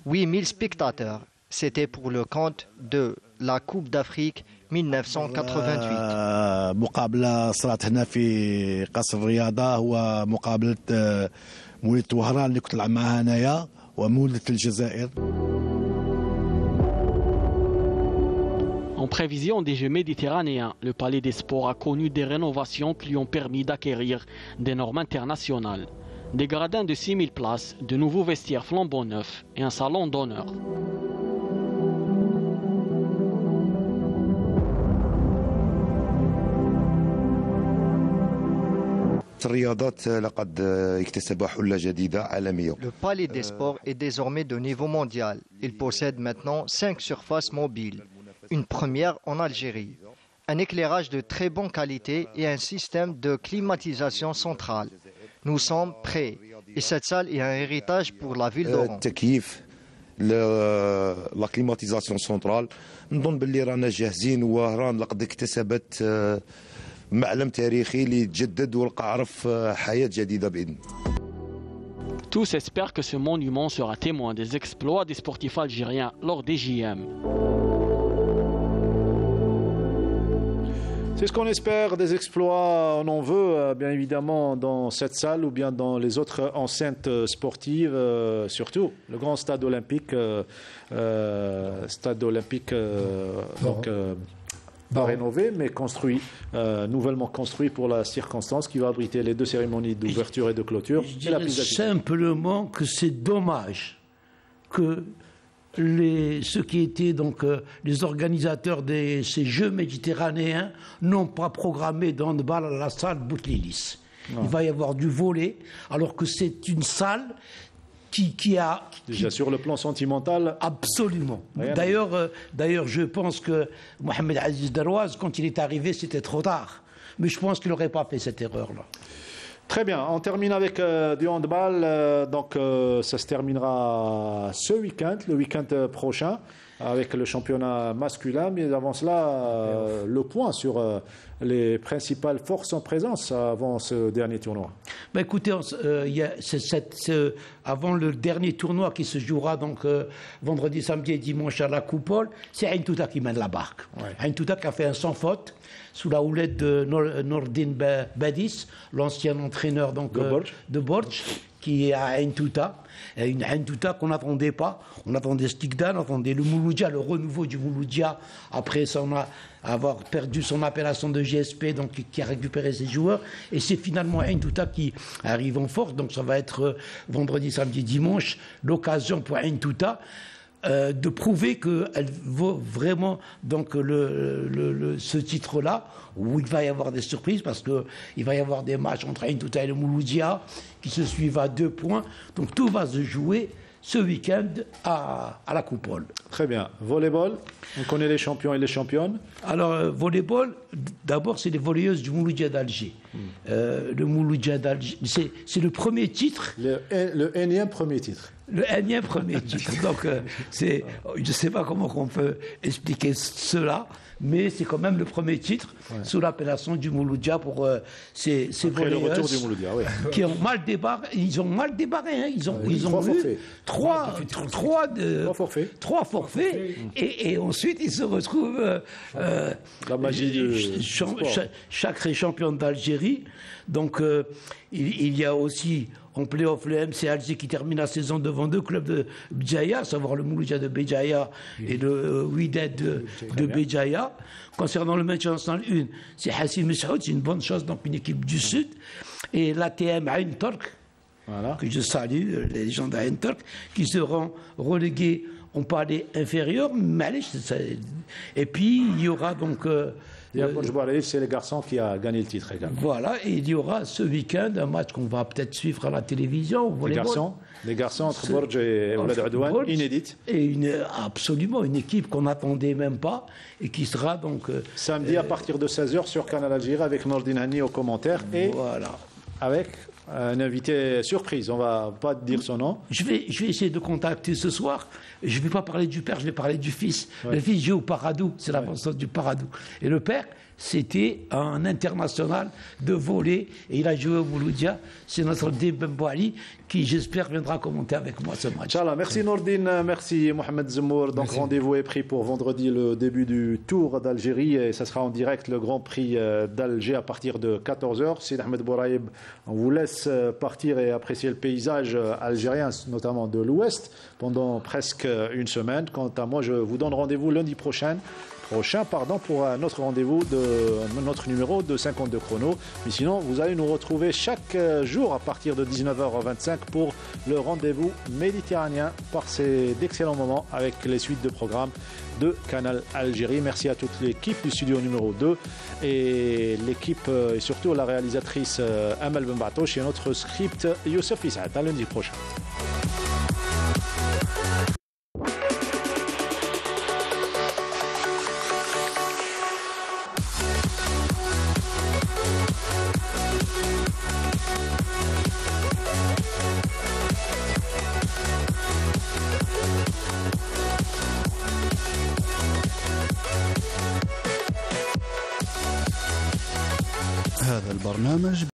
8000 spectateurs. C'était pour le compte de la Coupe d'Afrique 1988. مقابلة صارت هنا في قصر الرياضة هو مقابلة مولد وهران اللي كنت نلعب معها هنايا ومولد الجزائر. En prévision des Jeux méditerranéens, le Palais des Sports a connu des rénovations qui lui ont permis d'acquérir des normes internationales. Des gradins de 6000 places, de nouveaux vestiaires flambant neufs et un salon d'honneur. Le Palais des Sports est désormais de niveau mondial. Il possède maintenant 5 surfaces mobiles, une première en Algérie, un éclairage de très bonne qualité et un système de climatisation centrale. Nous sommes prêts et cette salle est un héritage pour la ville d'Oran. la climatisation centrale نظن باللي رانا جاهزين ورانا لقد اكتسبت معلم تاريخي اللي يتجدد ولقى عرف حياة جديدة بإذن. Tous espèrent que ce monument sera témoin des exploits des sportifs algériens lors des JM. C'est ce qu'on espère, des exploits, on en veut bien évidemment dans cette salle ou bien dans les autres enceintes sportives, surtout le grand stade olympique, pas rénové mais construit, nouvellement construit pour la circonstance qui va abriter les deux cérémonies d'ouverture et de clôture. Je dirais simplement que c'est dommage que ceux qui étaient donc les organisateurs de ces Jeux méditerranéens n'ont pas programmé de handball à la salle Boutlilis. Il va y avoir du volley, alors que c'est une salle qui a... Déjà sur le plan sentimental. Absolument. D'ailleurs, je pense que Mohamed Aziz Darouaz, quand il est arrivé, c'était trop tard. Mais je pense qu'il n'aurait pas fait cette erreur-là. Très bien, on termine avec du handball, donc ça se terminera ce week-end, le week-end prochain, avec le championnat masculin, mais avant cela, le point sur les principales forces en présence avant ce dernier tournoi. Ben écoutez, avant le dernier tournoi qui se jouera donc vendredi, samedi et dimanche à la Coupole, c'est Ain Touta qui mène la barque. Ain Touta qui a fait un sans faute sous la houlette de Nordin Badis, l'ancien entraîneur donc, de Borj, qui est à Ain Touta. Une Ain Touta qu'on n'attendait pas. On attendait Stigdan, on attendait le Mouloudia, le renouveau du Mouloudia, après avoir perdu son appellation de GSP, donc qui a récupéré ses joueurs. Et c'est finalement Ain Touta qui arrive en force. Donc ça va être vendredi, samedi, dimanche, l'occasion pour Ain Touta de prouver qu'elle vaut vraiment donc ce titre-là, où il va y avoir des surprises, parce qu'il va y avoir des matchs entre Ain Touta et le Mouloudia qui se suivent à 2 points. Donc tout va se jouer ce week-end à la Coupole. Très bien. Volleyball, on connaît les champions et les championnes. Alors, volleyball, d'abord, c'est les volleyeuses du Mouloudia d'Alger. Le Mouloudia d'Alger, c'est le premier titre. Le énième premier titre. Le énième premier titre. Donc, je ne sais pas comment on peut expliquer cela, mais c'est quand même le premier titre sous l'appellation du Mouloudia pour ces volleyeuses. Le retour du Mouloudia, oui. Qui ont mal débarré. Ils ont mal débarré. Hein. Ils ont eu trois forfaits. Et ensuite, ils se retrouvent la magie sacré champion d'Algérie. Donc, il y a aussi en play-off le MC Alger qui termine la saison devant 2 clubs de Béjaïa, à savoir le Mouloudia de Béjaïa et le Wydad de Béjaïa. Concernant le maintien en National 1, c'est Hassim Meshoud, c'est une bonne chose, donc une équipe du Sud. Et l'ATM Ain Turk, que je salue, les gens d'Ain Turk, qui seront relégués en palais inférieur. Et puis, il y aura donc... c'est les garçons qui a gagné le titre également. Voilà, et il y aura ce week-end un match qu'on va peut-être suivre à la télévision. Les garçons entre Borj et Oulad Adouane, inédite. Et absolument une équipe qu'on n'attendait même pas et qui sera donc... samedi à partir de 16h sur Canal Algérie avec Nordine Hani aux commentaires et avec un invité surprise. On ne va pas dire son nom. Je vais essayer de contacter ce soir. Je ne vais pas parler du père, je vais parler du fils. Le fils joue au Paradou, c'est l'avancée du Paradou. Et le père, c'était un international de volley et il a joué au Mouloudia. C'est notre Dib Mbouali qui, j'espère, viendra commenter avec moi ce match. Inch'Allah. Merci Nordine, merci Mohamed Zemour. Donc rendez-vous est pris pour vendredi, le début du Tour d'Algérie et ça sera en direct le Grand Prix d'Alger à partir de 14h. Sid Ahmed Bouraïb, on vous laisse partir et apprécier le paysage algérien, notamment de l'Ouest, pendant presque une semaine. Quant à moi, je vous donne rendez-vous lundi prochain pour notre rendez-vous de notre numéro de 52 chrono. Mais sinon, vous allez nous retrouver chaque jour à partir de 19h25 pour le rendez-vous méditerranéen par d'excellents moments avec les suites de programmes de Canal Algérie. Merci à toute l'équipe du studio numéro 2 et l'équipe et surtout la réalisatrice Amal Benbatouch et notre script Youssef Issaad. À lundi prochain. هذا البرنامج